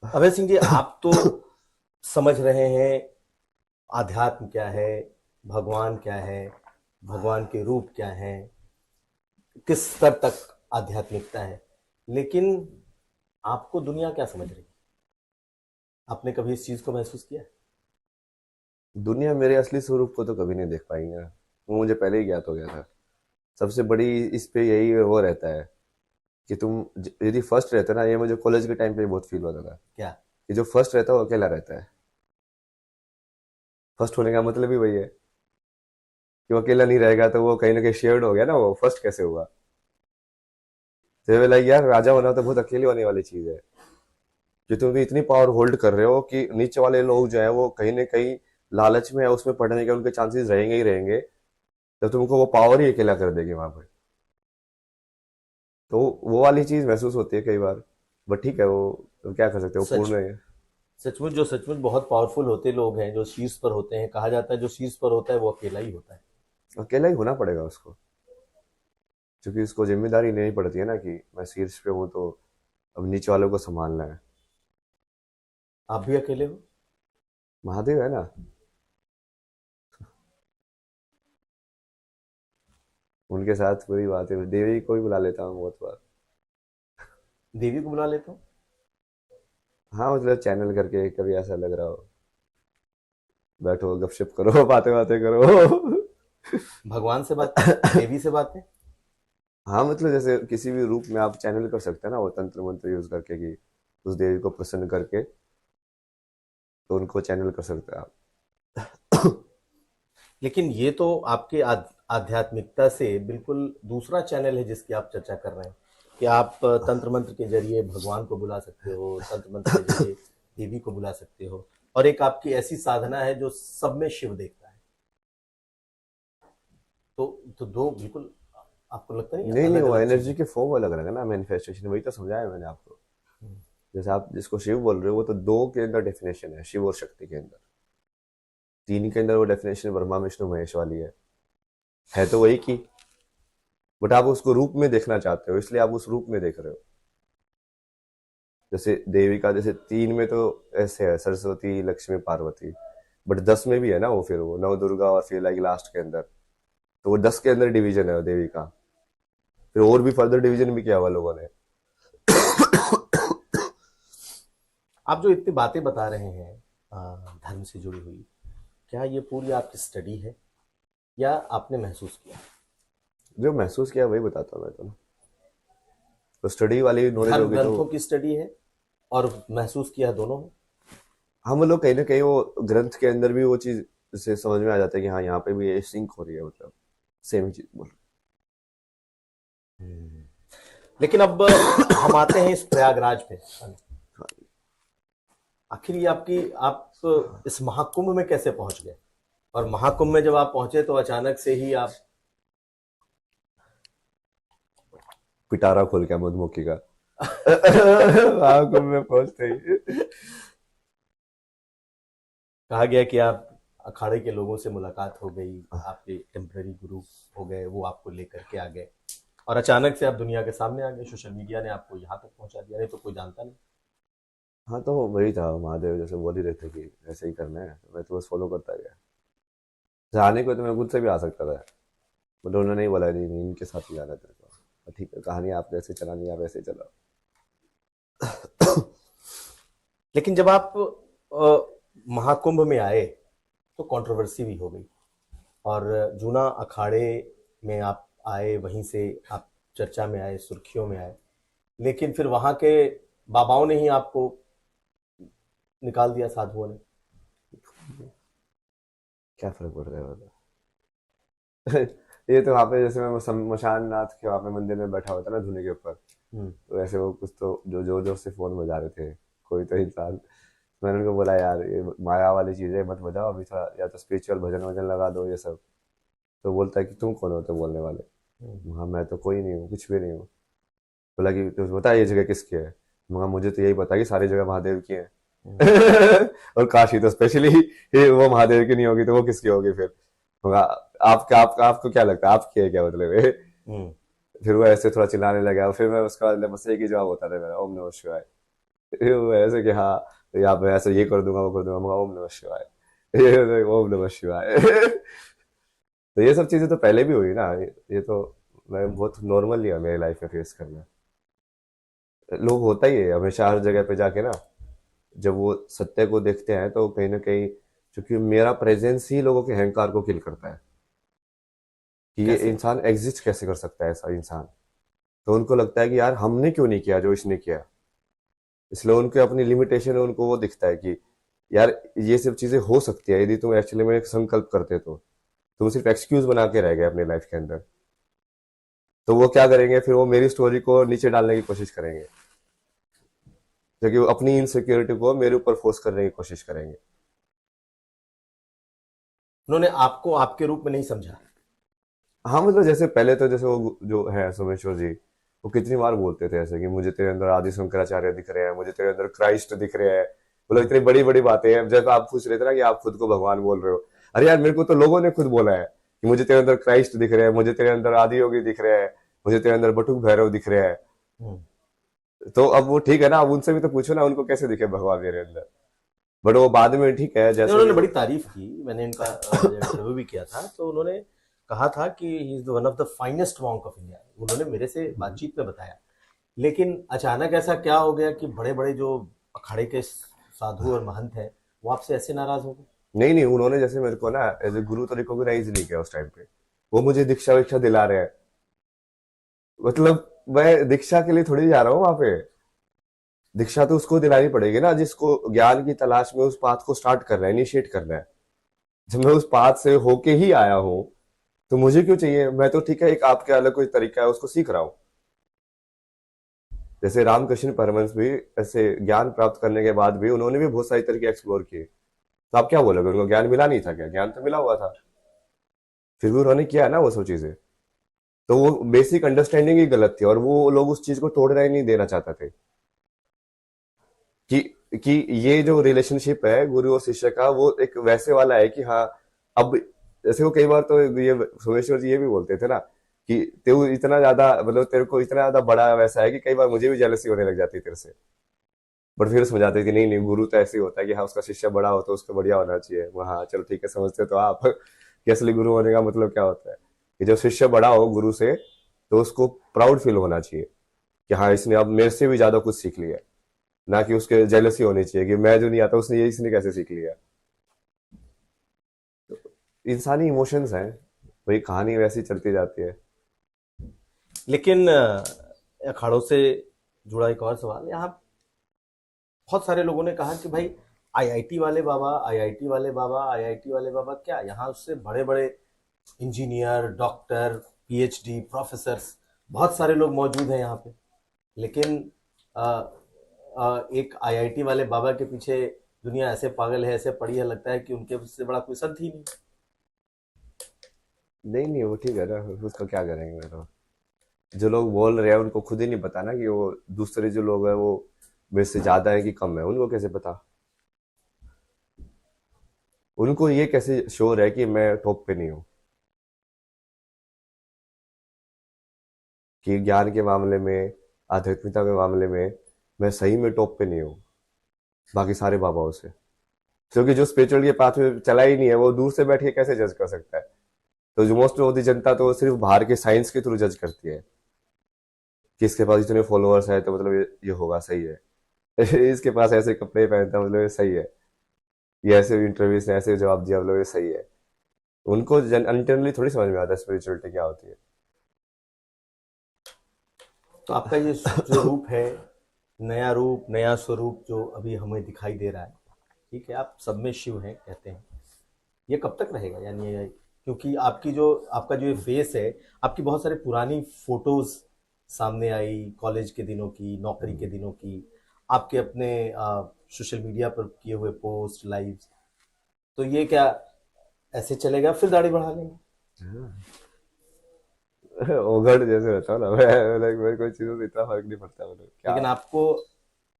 अभय सिंह जी, आप तो समझ रहे हैं आध्यात्म क्या है, भगवान क्या है, भगवान के रूप क्या है, किस स्तर तक आध्यात्मिकता है, लेकिन आपको दुनिया क्या समझ रही है? आपने कभी इस चीज को महसूस किया है? दुनिया मेरे असली स्वरूप को तो कभी नहीं देख पाएंगे, वो मुझे पहले ही ज्ञात हो गया था। सबसे बड़ी इस पे यही वो रहता है, कि तुम यदि फर्स्ट रहते ना, ये मुझे कॉलेज के टाइम पे बहुत फील होता था, क्या? कि जो फर्स्ट रहता है वो अकेला रहता है। फर्स्ट होने का मतलब ही वही है, कि वो अकेला नहीं रहेगा, तो वो कहीं ना कहीं शेयर्ड हो गया ना, वो फर्स्ट कैसे हुआ। तो लाइक यार, राजा होना तो बहुत अकेले होने वाली चीज है, कि तुम भी इतनी पावर होल्ड कर रहे हो कि नीचे वाले लोग जो है वो कहीं ना कहीं लालच में या उसमें पढ़ने के उनके चांसेस रहेंगे ही रहेंगे, जब तुमको वो पावर ही अकेला कर देगी वहां पर। तो वो वाली चीज महसूस होती है कई बार। बट ठीक है, वो तो क्या कर सकते हैं, वो सच पूर्ण है। सचमुच जो सचमुच बहुत पावरफुल होते लोग हैं, जो शीर्ष पर होते हैं, कहा जाता है जो शीर्ष पर होता है वो अकेला ही होता है। अकेला ही होना पड़ेगा उसको, क्योंकि उसको जिम्मेदारी लेनी पड़ती है ना कि मैं शीर्ष पे हूँ तो अब नीचे वालों को संभालना है। आप भी अकेले हो? महादेव है ना। उनके साथ पूरी बात है, देवी को भी बुला लेता हूँ बहुत बार। देवी को बुला लेता हूँ? हाँ मतलब चैनल करके, कभी ऐसा लग रहा हो बैठो गपशप करो बातें बातें करो। भगवान से बातें, देवी से बातें? हाँ मतलब जैसे किसी भी रूप में आप चैनल कर सकते हैं ना, वो तंत्र मंत्र यूज करके कि उस देवी को प्रसन्न करके, तो उनको चैनल कर सकते हैं आप। लेकिन ये तो आपके आध्यात्मिकता से बिल्कुल दूसरा चैनल है जिसकी आप चर्चा कर रहे हैं, कि आप तंत्र मंत्र के जरिए भगवान को बुला सकते हो, तंत्र मंत्र के जरिए देवी को बुला सकते हो, और एक आपकी ऐसी साधना है जो सब में शिव देखता है। तो दो बिल्कुल, आपको लगता नहीं नहीं नहीं, अलग वो अलग चीजें? एनर्जी के फॉर्म अलग अलग है ना, मैनिफेस्टेशन, वही तो समझाया मैंने आपको। जैसे आप जिसको शिव बोल रहे हो, वो तो दो के अंदर डेफिनेशन है, शिव और शक्ति के अंदर। तीन के अंदर वो डेफिनेशन ब्रह्मा विष्णु महेश वाली है तो वही की। बट आप उसको रूप में देखना चाहते हो, इसलिए आप उस रूप में देख रहे हो। जैसे देवी का, जैसे तीन में तो ऐसे है सरस्वती लक्ष्मी पार्वती, बट 10 में भी है ना वो, फिर वो नव दुर्गा और फिर लाइक लास्ट के अंदर, तो वो 10 के अंदर डिवीजन है वो देवी का। फिर और भी फर्दर डिवीजन भी किया हुआ लोगों ने। आप जो इतनी बातें बता रहे हैं धर्म से जुड़ी हुई, क्या ये पूरी आपकी स्टडी है या आपने महसूस किया? जो महसूस किया वही बताता हूँ मैं तो ना। तो स्टडी वाली नॉलेज धर्म होगी तो ग्रंथों की स्टडी है और महसूस किया, दोनों है? हम लोग कहीं ना कहीं वो ग्रंथ के अंदर भी वो चीज से समझ में आ जाता है कि हाँ यहाँ पे भी ये सिंक हो रही है, मतलब सेम ही चीज बोल लेकिन अब हम आते हैं इस प्रयागराज पे। रहे आखिर ये आपकी, आप इस महाकुंभ में कैसे पहुंच गए? और महाकुंभ में जब आप पहुंचे तो अचानक से ही आप, पिटारा खोल के मधुमक्खी का। कुंभ में पहुंचते ही कहा गया कि आप अखाड़े के लोगों से मुलाकात हो गई, आपके टेम्पररी गुरु हो गए, वो आपको लेकर के आ गए और अचानक से आप दुनिया के सामने आ गए। सोशल मीडिया ने आपको यहाँ तक पहुंचा दिया, नहीं तो कोई जानता नहीं। हाँ तो वही था, महादेव जैसे बोल ही रहे थे कि ऐसे ही करना है, तो मैं तो बस फॉलो करता गया। जाने को तो मैं खुद से भी आ सकता था, बट उन्होंने नहीं बोला, नहीं नहीं इनके साथ ही जाना तेरे को, तो ठीक है कहानी आप जैसे चलानी है आप ऐसे ही चलाओ। लेकिन जब आप महाकुंभ में आए तो कंट्रोवर्सी भी हो गई, और जूना अखाड़े में आप आए, वहीं से आप चर्चा में आए, सुर्खियों में आए, लेकिन फिर वहां के बाबाओं ने ही आपको निकाल दिया, साधुओं ने। क्या फर्क पड़ रहा है मतलब। ये तो वहाँ पे जैसे मैं मशान नाथ के वहाँ पे मंदिर में बैठा हुआ था ना धुने के ऊपर, हम्म। तो ऐसे वो कुछ तो जो जोर जोर से फोन बजा रहे थे, कोई तो इंसान। मैंने उनको बोला यार ये माया वाली चीजें मत बजाओ अभी, थोड़ा या तो स्पिरिचुअल भजन वजन लगा दो ये सब। तो बोलता है कि तुम कौन होते हो बोलने वाले। हाँ मैं तो कोई नहीं हूँ, कुछ भी नहीं हूँ। बोला कि तो बता ये जगह किसकी है। मगर मुझे तो यही पता कि सारी जगह महादेव की है। और काशी तो स्पेशली वो महादेव की नहीं होगी तो वो किसकी होगी फिर। मगर आपको क्या लगता है आपकी है क्या मतलब ये? हम्म। फिर वो ऐसे थोड़ा चिल्लाने लगा, फिर मैं उसका बस एक ही जवाब होता था मेरा, ओम नमः शिवाय। फिर वो ऐसे कि हाँ तो यहाँ पे ऐसे ये कर दूंगा वो कर दूंगा, मगर ओम नमः शिवाय। ओम नमः शिवाय। तो ये सब चीजें तो पहले भी हुई ना, ये तो मैं बहुत नॉर्मल लिया मेरी लाइफ में फेस करना। लोग होता ही है हमेशा हर जगह पे जाके ना, जब वो सत्य को देखते हैं तो कहीं ना कहीं, क्योंकि मेरा प्रेजेंस ही लोगों के अहंकार को किल करता है कि ये कैसे? इंसान एग्जिस्ट कैसे कर सकता है ऐसा इंसान। तो उनको लगता है कि यार हमने क्यों नहीं किया जो इसने किया। इसलिए उनके अपनी लिमिटेशन, उनको वो दिखता है कि यार ये सब चीजें हो सकती है यदि तुम एक्चुअली में एक संकल्प करते तो। तुम सिर्फ एक्सक्यूज बना के रह गए अपनी लाइफ के अंदर। तो वो क्या करेंगे फिर, वो मेरी स्टोरी को नीचे डालने की कोशिश करेंगे, क्योंकि वो अपनी इनसिक्योरिटी को मेरे ऊपर फोर्स करने की कोशिश करेंगे। उन्होंने आपको आपके रूप में नहीं समझा। हाँ मतलब जैसे पहले तो जैसे वो जो है सोमेश्वर जी, वो कितनी बार बोलते थे ऐसे कि मुझे तेरे अंदर आदि शंकराचार्य दिख रहे हैं, मुझे तेरे अंदर क्राइस्ट दिख रहे हैं। मतलब इतनी बड़ी बड़ी बातें हैं। जब आप पूछ रहे थे ना कि आप खुद को भगवान बोल रहे हो, अरे यार मेरे को तो लोगों ने खुद बोला है कि मुझे तेरे अंदर क्राइस्ट दिख रहे हैं, मुझे तेरे अंदर आदि योगी दिख रहे हैं, मुझे तेरे अंदर बटुक भैरव दिख रहे हैं। हम्म। तो अब वो ठीक है ना, अब उनसे भी तो पूछो ना उनको कैसे दिखे भगवान मेरे अंदर। बट वो बाद में ठीक है नहीं, जैसे उन्होंने भी बड़ी तारीफ की, मैंने इनका इंटरव्यू भी किया था, तो उन्होंने कहा था कि he is one of the finest monk of India, उन्होंने मेरे से बातचीत में बताया। लेकिन अचानक ऐसा क्या हो गया कि बड़े बड़े जो अखाड़े के साधु और महंत हैं वो आपसे ऐसे नाराज हो गए? नहीं नहीं, उन्होंने जैसे मेरे को ना एज ए गुरु तो रिकॉग्नाइज नहीं किया उस टाइम पे। वो मुझे दीक्षा विक्षा दिला रहे हैं। मतलब मैं दीक्षा के लिए थोड़ी जा रहा हूँ वहां पे। दीक्षा तो उसको दिलानी पड़ेगी ना जिसको ज्ञान की तलाश में उस पाथ को स्टार्ट करना है, इनिशिएट करना है। जब मैं उस पाथ से होके ही आया हूँ तो मुझे क्यों चाहिए? मैं तो ठीक है, एक आपके अलग कोई तरीका है उसको सीख रहा हूँ। जैसे रामकृष्ण परमहंस भी ऐसे ज्ञान प्राप्त करने के बाद भी उन्होंने भी बहुत सारी तरीके एक्सप्लोर किए। तो आप क्या बोलोगे, उनको ज्ञान मिला नहीं था क्या? ज्ञान तो मिला हुआ था, फिर भी उन्होंने किया ना वो सब चीजें। तो वो बेसिक अंडरस्टैंडिंग ही गलत थी और वो लोग उस चीज को तोड़ना ही नहीं देना चाहते थे कि ये जो रिलेशनशिप है गुरु और शिष्य का, वो एक वैसे वाला है कि हाँ अब जैसे वो कई बार तो ये सोमेश्वर जी ये भी बोलते थे ना कि तू इतना ज्यादा मतलब तेरे को इतना ज्यादा बड़ा वैसा है कि कई बार मुझे भी जेलसी होने लग जाती है तेरे से। बट फिर समझाते कि नहीं नहीं, गुरु तो ऐसे ही होता है कि हाँ उसका शिष्य बड़ा हो तो उसको बढ़िया होना चाहिए। वो हाँ चलो ठीक है, समझते तो आप कि असली गुरु होने का मतलब क्या होता है। कि जब शिष्य बड़ा हो गुरु से तो उसको प्राउड फील होना चाहिए कि हाँ इसने अब मेरे से भी ज्यादा कुछ सीख लिया। ना कि उसके जेलसी होनी चाहिए कि मैं जो नहीं आता उसने ये इसने कैसे सीख लिया। इंसानी इमोशंस हैं, वही कहानी वैसी चलती जाती है। लेकिन अखाड़ों से जुड़ा एक और सवाल यहाँ, बहुत सारे लोगों ने कहा कि भाई आईआईटी वाले बाबा, आईआईटी वाले बाबा, आईआईटी वाले बाबा, क्या यहाँ उससे बड़े बड़े इंजीनियर, डॉक्टर, पीएचडी, प्रोफेसर्स, बहुत सारे लोग मौजूद हैं यहाँ पे। लेकिन एक आईआईटी वाले बाबा के पीछे दुनिया ऐसे पागल है, ऐसे पड़ी है, लगता है कि उनके से बड़ा कोई संत ही नहीं। नहीं नहीं, वो ठीक है ना, उसका क्या करेंगे। मैं तो जो लोग बोल रहे हैं उनको खुद ही नहीं पता ना कि वो दूसरे जो लोग हैं वो मेरे से ज्यादा है कि कम है, उनको कैसे पता? उनको ये कैसे श्योर है कि मैं टॉप पे नहीं हूँ? कि ज्ञान के मामले में, आध्यात्मिकता के मामले में मैं सही में टॉप पे नहीं हूँ बाकी सारे बाबाओं से। क्योंकि जो स्पिरिचुअल के पाथ में चला ही नहीं है वो दूर से बैठ के कैसे जज कर सकता है? तो जो मोस्ट ऑफ द जनता तो सिर्फ बाहर के साइंस के थ्रू जज करती है कि इसके पास इतने फॉलोअर्स है तो मतलब ये होगा, सही है। इसके पास ऐसे कपड़े पहनता मतलब ये सही है, ये ऐसे इंटरव्यूज ने ऐसे जवाब दिया मतलब ये सही है। उनको इंटरनली थोड़ी समझ में आता है स्पिरिचुअलिटी क्या होती है। तो आपका ये जो रूप है, नया रूप, नया स्वरूप जो अभी हमें दिखाई दे रहा है, ठीक है, आप सब में शिव हैं कहते हैं, ये कब तक रहेगा? यानी क्योंकि आपका जो ये फेस है, आपकी बहुत सारे पुरानी फोटोज सामने आई, कॉलेज के दिनों की, नौकरी के दिनों की, आपके अपने सोशल मीडिया पर किए हुए पोस्ट, लाइव्स, तो ये क्या ऐसे चलेगा, फिर दाढ़ी बढ़ा लेंगे? ओगड़ जैसे रहता हूँ ना मैं, like, मेरे कोई चीजों से इतना फर्क नहीं पड़ता, मतलब क्या। लेकिन आपको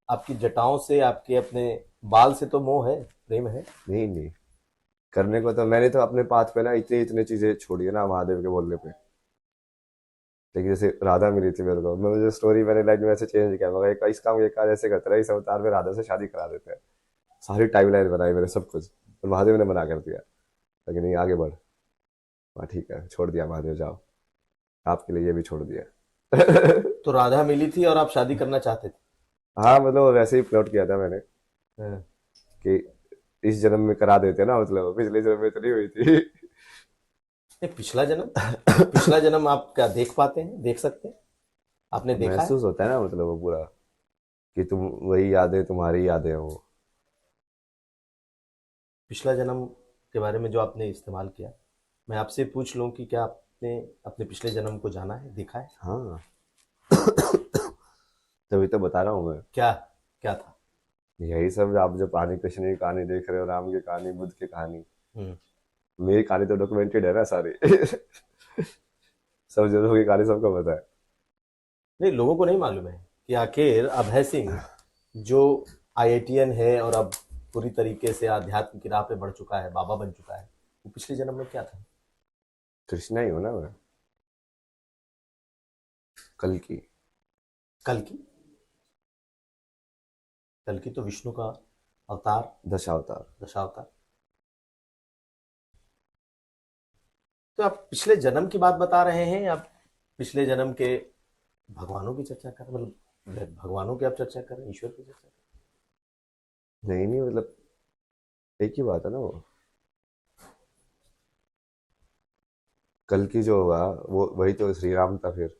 आपकी जटाओं से, आपके अपने बाल से तो मोह है, प्रेम है। नहीं नहीं, करने को तो मैंने तो अपने पाथ पे ना इतनी इतनी चीजें छोड़ी है ना महादेव के बोलने पे। लेकिन जैसे राधा मिली थी मेरे को, मैं मुझे स्टोरी मैंने लाइफ में ऐसे चेंज किया, मगर इस काम ये काज ऐसे करते रहे, इस अवतार में राधा से शादी करा देते हैं। सारी टाइमलाइन बनाई मैंने सब कुछ, और महादेव ने मना कर दिया। लेकिन नहीं, आगे बढ़। हाँ ठीक है, छोड़ दिया महादेव, जाओ, आपके लिए ये भी छोड़ दिया। तो राधा मिली थी और आप शादी करना चाहते थे? हाँ मतलब वैसे ही प्लॉट किया था मैंने हाँ। कि इस जन्म में करा देते ना, मतलब पिछले जन्म में तो नहीं हुई थी। नहीं, पिछला जन्म, पिछला जन्म आप क्या देख पाते हैं, देख सकते हैं? आपने देखा है? महसूस होता है ना, मतलब वो पूरा कि तुम वही यादें, तुम्हारी यादें हो। पिछला जन्म के बारे में जो आपने इस्तेमाल किया, मैं आपसे पूछ लूं कि क्या आपने अपने पिछले जन्म को जाना है, देखा है? हाँ, तभी तो बता रहा हूँ मैं। क्या क्या था? यही सब आप जो पानी कृष्ण की कहानी देख रहे हो, राम की कहानी, बुद्ध की कहानी, हम्म। मेरी कहानी तो डॉक्यूमेंटेड है ना सारी। सब जनों की कहानी सबको पता है। नहीं, लोगों को नहीं मालूम है कि आखिर अभय सिंह जो आईआईटीएन है और अब पूरी तरीके से आध्यात्म की राह पे बढ़ चुका है, बाबा बन चुका है, वो पिछले जन्म में क्या था? कृष्णा ही हो ना मैं। कल की। कल की? कल की तो विष्णु का अवतार, दशावतार। दशावतार। तो आप पिछले जन्म की बात बता रहे हैं या पिछले जन्म के भगवानों की चर्चा कर, मतलब भगवानों की आप चर्चा कर रहे हैं, ईश्वर की चर्चा कर नहीं नहीं, मतलब एक ही बात है ना वो। कल की जो होगा वो वही तो श्री राम था फिर।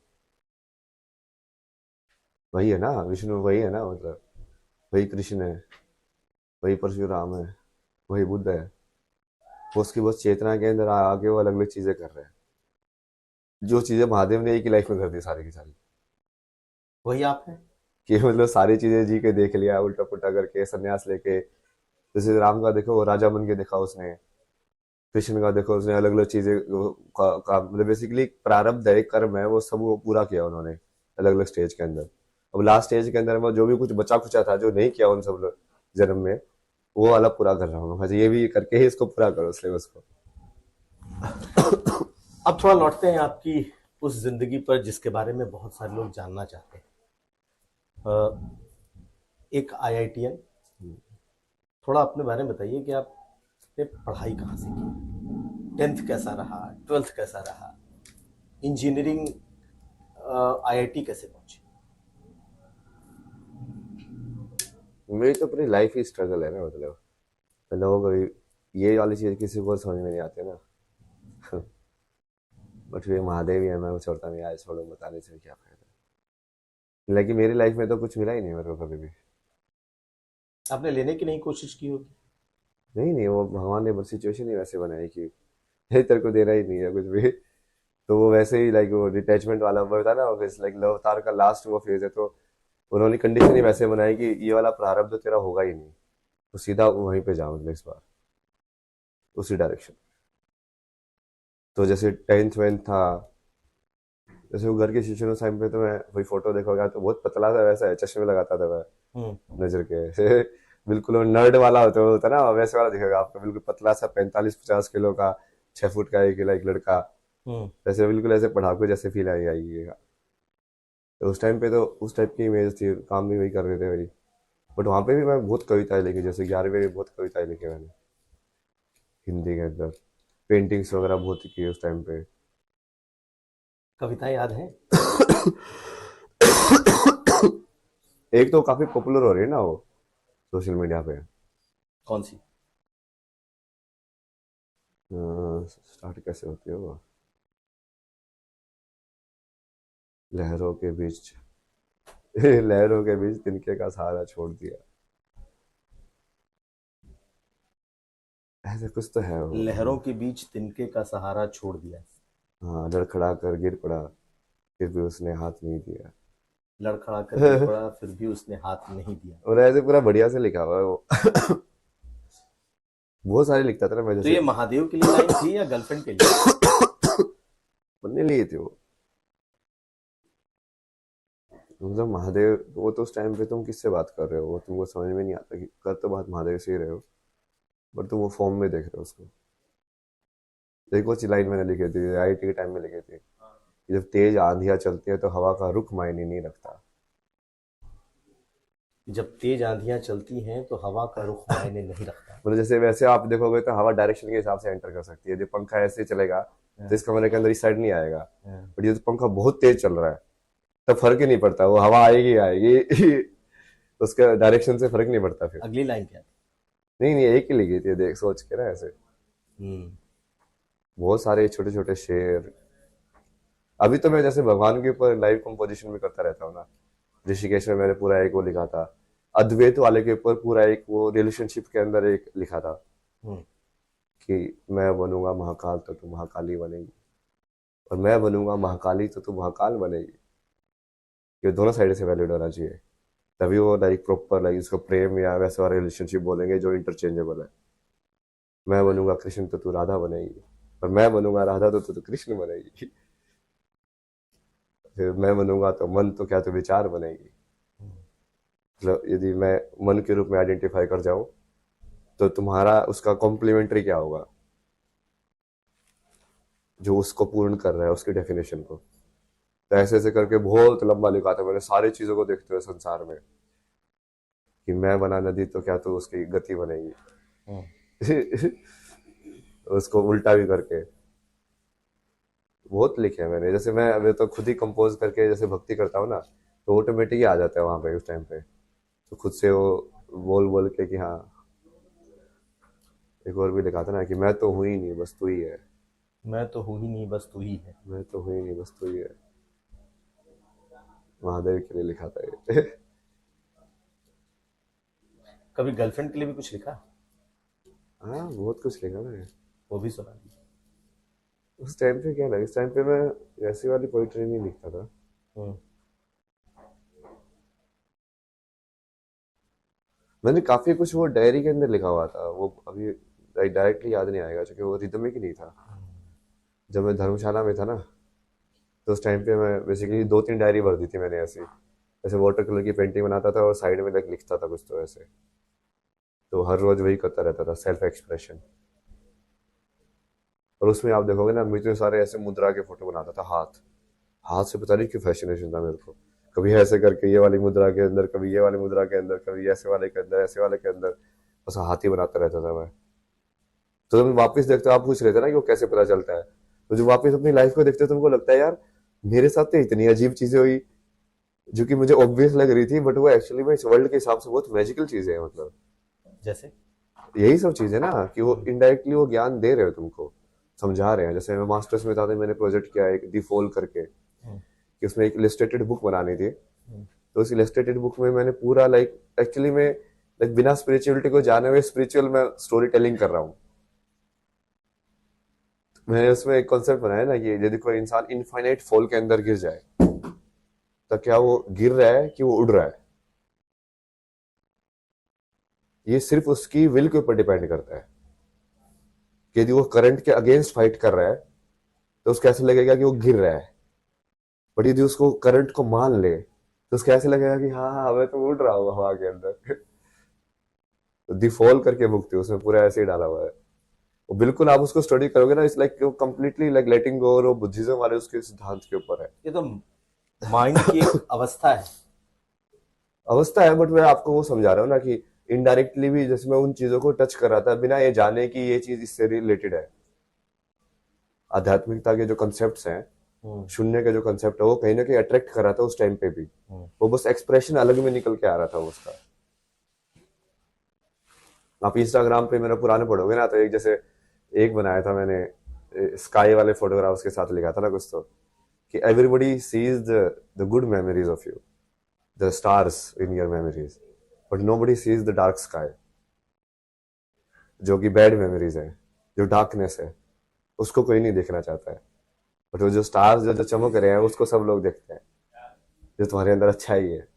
वही है ना विष्णु, वही है ना, मतलब वही कृष्ण है, वही परशुराम है, वही बुद्ध है। वो उसकी बस चेतना के अंदर आके वो अलग अलग चीजें कर रहे हैं। जो चीजें महादेव ने एक ही लाइफ में कर दी सारी की सारी। वही आप हैं। कि मतलब सारी चीजें जी के देख लिया उल्टा पुल्टा करके संन्यास लेके। जैसे राम का देखो वो राजा बन के देखा उसने। कृष्ण का देखो उसने अलग अलग चीजें मतलब बेसिकली प्रारब्ध है, कर्म है, वो सब वो पूरा किया उन्होंने अलग अलग स्टेज के अंदर। अब लास्ट स्टेज के अंदर वो जो भी कुछ बचा खुचा था जो नहीं किया उन सब जन्म में, वो वाला पूरा कर रहा हूँ। मुझे ये भी करके ही इसको पूरा करो सिलेबस को। अब थोड़ा लौटते हैं आपकी उस जिंदगी पर जिसके बारे में बहुत सारे लोग जानना चाहते हैं। एक आईआईटीएन, थोड़ा अपने बारे में बताइए कि आपने पढ़ाई कहाँ से की, टेंथ कैसा रहा, ट्वेल्थ कैसा रहा, इंजीनियरिंग आईआईटी कैसे पहुंचे? मेरी तो पूरी लाइफ ही स्ट्रगल है ना, मतलब लोग ये वाली चीज किसी को समझ में नहीं आती ना। बट फिर महादेव ही है, मैं वो छोड़ता नहीं, आज छोड़ो बताने से क्या फायदा। लेकिन मेरी लाइफ में तो कुछ मिला ही नहीं मेरे को कभी भी। आपने लेने की नहीं कोशिश की होगी? नहीं नहीं, वो भगवान ने बस सिचुएशन ही वैसे बनाई कि ये तेरे को देना ही नहीं है कुछ भी। तो वो वैसे ही लाइक वो डिटैचमेंट वाला वो था ना, लाइक लव अवतार का लास्ट वो फेज है, तो उन्होंने कंडीशन ही वैसे बनाई कि ये वाला प्रारब्ध तो तेरा होगा ही नहीं, तो सीधा वहीं पे जाओ मतलब इस बार उसी डायरेक्शन। तो जैसे टेंथ वेंथ था, जैसे वो घर की सिचुएशन उस टाइम पे, तो मैं वही फोटो देखोगा तो बहुत पतला सा वैसा है, चश्मे लगाता था मैं नजर के। बिल्कुल वो नर्ड वाला होता ना वैसे वाला दिखेगा आपको, बिल्कुल पतला सा 45-50 किलो का, 6 फुट का एक लड़का। हम्म। ऐसे बिल्कुल ऐसे पढ़ाकू जैसे फील आई आएगी। तो उस टाइम पे तो उस टाइप की इमेज थी, काम भी वही कर रहे थे मेरी। बट वहाँ पे भी मैं बहुत कविताएं लिखी, जैसे 11वीं में बहुत कविताएं लिखी मैंने हिंदी के अंदर। पेंटिंग्स वगैरह बहुत की उस टाइम पे। कविता याद है? एक तो काफी पॉपुलर हो रही है ना वो सोशल मीडिया पे। कौन सी? स्टार्ट कैसे होती है वो? लहरों के बीच। लहरों के बीच तिनके का सहारा छोड़ दिया, ऐसे कुछ तो है वो। लहरों के बीच तिनके का सहारा छोड़ दिया। हाँ, लड़खड़ा कर गिर पड़ा, फिर भी उसने हाथ नहीं दिया। लड़खड़ा कर गिर पड़ा फिर भी उसने हाथ नहीं दिया। और ऐसे पूरा बढ़िया से लिखा हुआ है वो। बहुत सारे लिखता था ना मैं, तो ये जैसे महादेव के लिए लाइन थी या गर्लफ्रेंड के लिए? बनने लिए थे वो। मतलब महादेव, वो तो उस टाइम पे तुम किससे बात कर रहे हो, वो तुमको समझ में नहीं आता कि कर तो बात महादेव से ही रहे हो, बट तुम वो फॉर्म में देख रहे हो उसको। एक वो लाइन मैंने लिखी थी आईआईटी के टाइम में लिखी थी कि जब तेज आंधियां चलती है तो हवा का रुख मायने नहीं रखता। जब तेज आंधियां चलती हैं तो हवा का रुख मायने नहीं रखता। मतलब जैसे वैसे आप देखोगे तो हवा डायरेक्शन के हिसाब से एंटर कर सकती है, जो पंखा ऐसे चलेगा तो इस कमरे के अंदर इस साइड नहीं आएगा। बट ये तो पंखा बहुत तेज चल रहा है, तब फर्क ही नहीं पड़ता, वो हवा आएगी आएगी। उसका डायरेक्शन से फर्क नहीं पड़ता फिर। अगली लाइन क्या थी? नहीं नहीं, एक ही लिखी थी देख सोच के ना ऐसे। हम्म। बहुत सारे छोटे छोटे शेर। अभी तो मैं जैसे भगवान के ऊपर लाइव कंपोजिशन भी करता रहता हूँ ना। ऋषिकेश में मैंने पूरा एक वो लिखा था, अद्वैत वाले के ऊपर पूरा एक वो रिलेशनशिप के अंदर एक लिखा था हम्म। कि मैं बनूंगा महाकाल तो तू महाकाली बनेगी, और मैं बनूंगा महाकाली तो तू महाकाल बनेगी। ये दोनों साइड से वैलिड होना चाहिए, तभी वो लाइक प्रॉपर लाइक उसको प्रेम या वैसे वाला रिलेशनशिप बोलेंगे जो इंटरचेंजेबल है। मैं बनूंगा कृष्ण तो तू राधा बनेगी, और मैं बनूंगा राधा तो तू कृष्ण बनेगी। फिर मैं बनूंगा तो मन तो क्या, तो विचार बनेगी। मतलब यदि मैं मन के रूप में आइडेंटिफाई कर जाऊं तो तुम्हारा उसका कॉम्प्लीमेंट्री क्या होगा, जो उसको पूर्ण कर रहा है उसकी डेफिनेशन को। तो ऐसे ऐसे करके बहुत लंबा लिखा था मैंने सारी चीजों को देखते हुए संसार में, कि मैं बना नदी तो क्या, तो उसकी गति बनेगी। उसको उल्टा भी करके बहुत लिखे हैं मैंने। जैसे मैं अभी तो खुद ही कंपोज करके जैसे भक्ति करता हूँ ना, तो ऑटोमेटिक ही आ जाता है वहां पे उस टाइम पे। तो खुद से वो बोल बोल के कि हाँ। एक और भी लिखा था ना कि मैं तो हूं ही नहीं बस तू ही है। मैं तो हूं ही नहीं बस तू ही है। मैं तो हूं ही नहीं बस तू ही है। महादेव के लिए लिखा था ये। कभी गर्लफ्रेंड के लिए भी कुछ लिखा? हाँ बहुत कुछ लिखा मैंने। वो भी सुना दीजिए। उस टाइम पे क्या लगा, इस टाइम पे मैं ऐसी वाली पोइट्री नहीं लिखता था। हम्म। मैंने काफी कुछ वो डायरी के अंदर लिखा हुआ था, वो अभी डायरेक्टली याद नहीं आएगा क्योंकि वो रिदमिक ही नहीं था। जब मैं धर्मशाला में था ना, तो उस टाइम पे मैं बेसिकली 2-3 डायरी भर दी थी मैंने ऐसी। ऐसे वाटर कलर की पेंटिंग बनाता था और साइड में लाइक लिखता था कुछ तो ऐसे। तो हर रोज वही करता रहता था, सेल्फ एक्सप्रेशन। और उसमें आप देखोगे ना, मैं इतने सारे ऐसे मुद्रा के फोटो बनाता था। हाथ हाथ से पता नहीं क्यों फैसिनेशन था मेरे को। कभी ऐसे करके ये वाली मुद्रा के अंदर, कभी ये वाली मुद्रा के अंदर, कभी ऐसे वाले के अंदर, ऐसे वाले के अंदर, बस हाथ ही बनाता रहता था मैं। तो जब वापस देखते हो, आप पूछ रहे थे ना कि वो कैसे पता चलता है, तो जब वापस अपनी लाइफ को देखते हो तुमको लगता है यार मेरे साथ तो इतनी अजीब चीजें हुई जो कि मुझे ऑब्वियस लग रही थी, बट वो एक्चुअली में इस वर्ल्ड के हिसाब से बहुत मैजिकल चीजें हैं। मतलब जैसे? यही सब चीजें ना कि वो इनडायरेक्टली वो ज्ञान दे रहे हो तुमको, समझा रहे हैं। जैसे मैं मास्टर्स में था तो मैंने प्रोजेक्ट किया एक दी फॉल करके, कि उसमें एक इलस्ट्रेटेड बुक बनानी थी। तो उस इलस्ट्रेटेड बुक में मैंने पूरा लाइक एक्चुअली में लाइक बिना स्पिरिचुअलिटी को जाने हुए स्पिरिचुअल में स्टोरी टेलिंग कर रहा हूँ। मैंने उसमें एक कॉन्सेप्ट बनाया ना कि यदि कोई इंसान इनफाइनाइट फॉल के अंदर गिर जाए तो क्या वो गिर रहा है कि वो उड़ रहा है, ये सिर्फ उसकी विल के ऊपर डिपेंड करता है। कि यदि वो करंट के अगेंस्ट फाइट कर रहा है तो उसको ऐसे लगेगा कि वो गिर रहा है, बट यदि उसको करंट को मान ले तो उसको ऐसे लगेगा कि हाँ हाँ मैं तो उड़ रहा हूँ हवा के अंदर। तो दी फॉल करके बुक थी, उसमें पूरा ऐसे ही डाला हुआ है। वो बिल्कुल आप उसको स्टडी करोगे ना, इट्स लाइक कंप्लीटली लाइक लेटिंग गो, और वो बुद्धिज्म वाले उसके सिद्धांत के ऊपर है। ये तो माइंड की एक अवस्था है। अवस्था है, बट मैं आपको वो समझा रहा हूँ ना कि इनडायरेक्टली भी जैसे मैं उन चीजों को टच कर रहा था बिना ये जाने कि ये चीज इससे रिलेटेड है। आध्यात्मिकता के जो कंसेप्ट हैं, शून्य के जो कंसेप्ट है, वो कहीं ना कहीं अट्रैक्ट कर रहा था उस टाइम पे भी। वो बस एक्सप्रेशन अलग में निकल के आ रहा था उसका। आप इंस्टाग्राम पे मेरा पुराने पढ़ोगे ना, तो एक जैसे एक बनाया था मैंने स्काई वाले फोटोग्राफ्स के साथ, लिखा था ना कुछ तो कि everybody sees the good memories of you, the stars in your memories, but nobody seize the dark sky, जो कि बैड मेमोरीज है, जो डार्कनेस है, उसको कोई नहीं देखना चाहता है। बट वो जो स्टार्स जो चमक रहे हैं उसको सब लोग देखते हैं, जो तुम्हारे अंदर अच्छा ही है।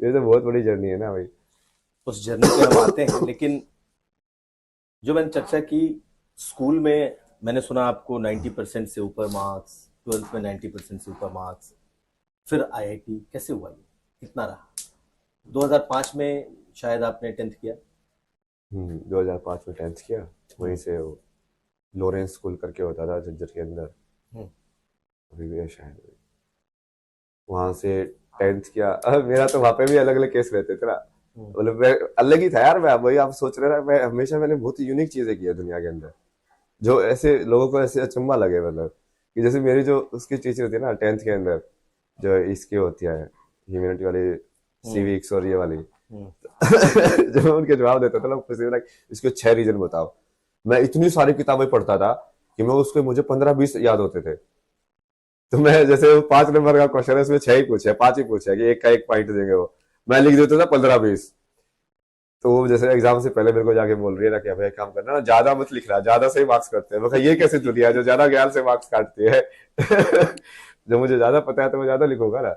ये तो बहुत बड़ी जर्नी है ना भाई। उस जर्नी पे हम आते हैं, लेकिन जो मैंने चर्चा की, स्कूल में मैंने सुना आपको 90% से ऊपर मार्क्स, 12th में 90% से ऊपर मार्क्स, फिर आईआईटी कैसे हुआ? ये कितना रहा? 2005 में शायद आपने 10th किया। 2005 में 10th किया। वहीं से वो लॉरेंस स्कूल करके होता था झज्जर के अंदर, अभी भी है शायद। वहां से 10th किया। मेरा तो वहां पे भी अलग अलग केस रहते थे ना, मतलब मैं अलग ही था यार। मैं वही आप सोच रहे ना, मैं हमेशा मैंने बहुत ही यूनिक चीजें की है दुनिया के अंदर, जो ऐसे लोगों को ऐसे अचंभा लगे। मतलब कि जैसे मेरी जो उसकी टीचर होती है ना 10th के अंदर, जो इसकी होती है ह्यूमैनिटी वाली, सिविक्स और ये वाली, जब मैं उनके जवाब देता था ना, इसके 6 रीजन बताओ, मैं इतनी सारी किताबें पढ़ता था कि मैं उसके मुझे 15-20 याद होते थे। तो मैं जैसे 5 नंबर का क्वेश्चन है, उसमें 6 ही पूछे, 5 ही पूछे कि एक का एक पॉइंट देंगे, वो मैं लिख देता था 15-20। तो वो जैसे एग्जाम से पहले मेरे को जाके बोल रही है ना कि भाई काम करना ना, ज्यादा मत लिखना, ज्यादा से ही मार्क्स करते हैं। मैं ये कैसे दुनिया जो ज्यादा ज्ञान से मार्क्स काटती है। जो मुझे ज्यादा पता है तो मैं ज्यादा लिखूंगा ना।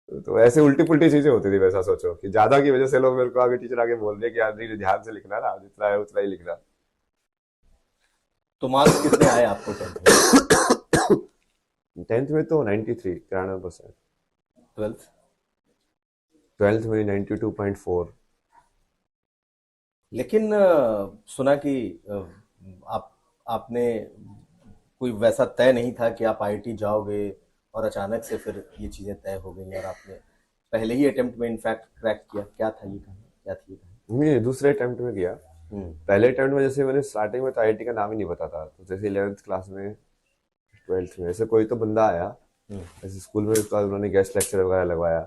तो ऐसे उल्टी पुल्टी चीजें होती थी, वैसा सोचो कि ज्यादा की वजह से लोग मेरे को आगे टीचर आगे बोल रहे कि यार नहीं ध्यान से लिखना ना, जितना है उतना ही लिखना। तो मार्क्स कितने आए आपको 10th में? 10th में तो 93 93%। 12th? 12th में 92.4। लेकिन सुना कि आप आपने कोई वैसा तय नहीं था कि आप आईआईटी जाओगे और अचानक से फिर ये चीज़ें तय हो गई और आपने पहले ही अटेम्प्ट में इनफैक्ट क्रैक किया। क्या था ये कहानी, क्या थी ये कहानी? नहीं, दूसरे अटेम्प्ट में किया। हम्म। पहले अटेम्प्ट में जैसे मैंने स्टार्टिंग में तो आईआईटी का नाम ही नहीं पता था, तो जैसे 11th क्लास में 12th में ऐसे कोई तो बंदा आया हम्म। ऐसे स्कूल में, उसका उन्होंने गेस्ट लेक्चर वगैरह लगवाया,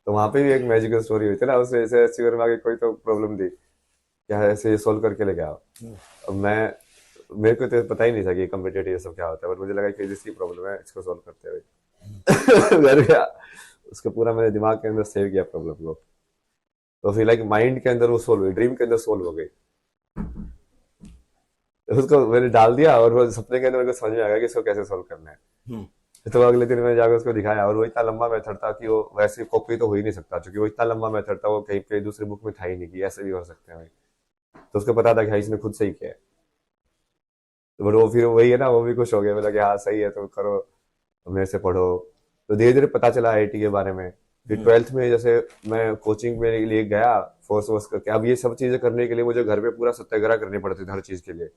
तो वहाँ पे भी एक मैजिकल स्टोरी हुई थी ना, उसमें ऐसे ऐसे करवा के कोई तो प्रॉब्लम थी क्या, ऐसे सोल्व करके लेके आओ। अब मैं, मेरे को तो पता ही नहीं था कि कम्पिटेटिव सब क्या होता है, बट मुझे लगा कि जिसकी प्रॉब्लम है इसको सोल्व करते हुए घर गया, उसको पूरा मैंने दिमाग के अंदर सेव किया प्रॉब्लम को, तो फिर लाइक माइंड के अंदर वो सोल्व हुई, ड्रीम के अंदर सोल्व हो गई, उसको मैंने डाल दिया और वो सपने के अंदर मेरे को समझ में आ गया कि इसको कैसे सोल्व करना है। हम्म। तो अगले दिन मैंने जाकर उसको दिखाया, और वो इतना लंबा मेथड था कि वो वैसे कॉपी तो हो ही नहीं सकता, क्योंकि वो इतना लंबा मेथड था, वो कहीं पे दूसरी बुक में था ही नहीं कि ऐसे भी हो सकते हैं भाई। तो उसको पता था कि हाँ इसने खुद सही किया है, तो बट वो फिर वही है ना, वो भी खुश हो गया, बोला कि हाँ सही है तो करो, मेरे से पढ़ो। तो धीरे धीरे पता चला आईआईटी के बारे में। फिर 12th में जैसे मैं कोचिंग में लिए गया फोर्स वोर्स करके, अब ये सब चीजें करने के लिए मुझे घर पे पूरा सत्याग्रह करनी पड़ती थी हर चीज के लिए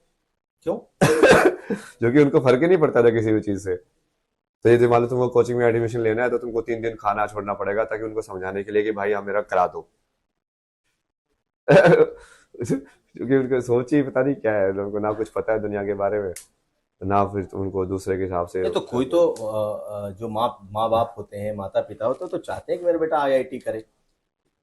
क्यों? जो कि उनको फर्क ही नहीं पड़ता था किसी भी चीज से। तो ये मान लो तुमको कोचिंग में एडमिशन लेना है तो तुमको 3 दिन खाना छोड़ना पड़ेगा, ताकि उनको समझाने के लिए कि भाई आप मेरा करा दो क्योंकि उनको सोच ही पता नहीं क्या है, उनको ना कुछ पता है दुनिया के बारे में, ना फिर उनको दूसरे के हिसाब से नहीं तो कोई तो जो माँ माँ बाप होते हैं, माता पिता होते हैं, तो चाहते हैं कि मेरा बेटा आईआईटी करे।